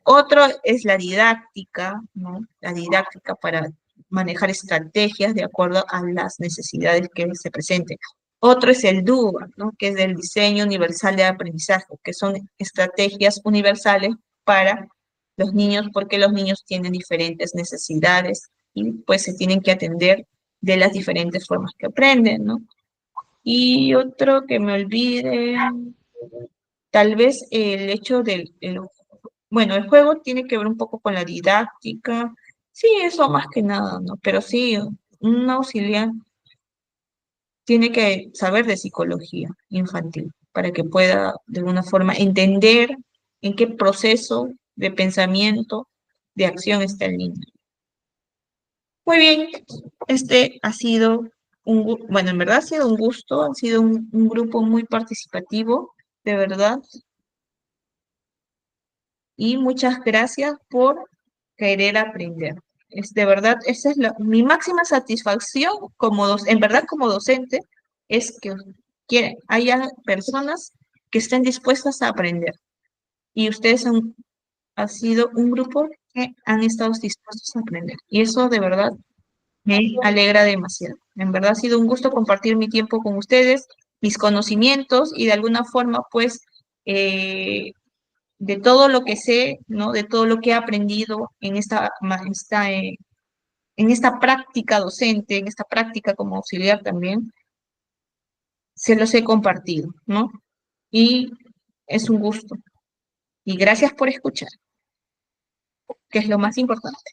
Otro es la didáctica, ¿no? La didáctica para manejar estrategias de acuerdo a las necesidades que se presenten. Otro es el DUA, ¿no? Que es el diseño universal de aprendizaje, que son estrategias universales para los niños, porque los niños tienen diferentes necesidades y pues se tienen que atender de las diferentes formas que aprenden, ¿no? Y otro que me olvide, tal vez el hecho bueno, el juego tiene que ver un poco con la didáctica, sí, eso más que nada, ¿no? Pero sí, un auxiliar tiene que saber de psicología infantil para que pueda de alguna forma entender en qué proceso de pensamiento, de acción está el niño. Muy bien, este ha sido bueno, en verdad ha sido un gusto, ha sido un grupo muy participativo, de verdad, y muchas gracias por querer aprender. De verdad, esa es mi máxima satisfacción en verdad como docente, es que haya personas que estén dispuestas a aprender. Y ustedes han sido un grupo que han estado dispuestos a aprender. Y eso de verdad me alegra demasiado. En verdad ha sido un gusto compartir mi tiempo con ustedes, mis conocimientos y de alguna forma, pues, de todo lo que sé, ¿no? De todo lo que he aprendido en esta práctica docente, en esta práctica como auxiliar también, se los he compartido, ¿no? Y es un gusto. Y gracias por escuchar, que es lo más importante.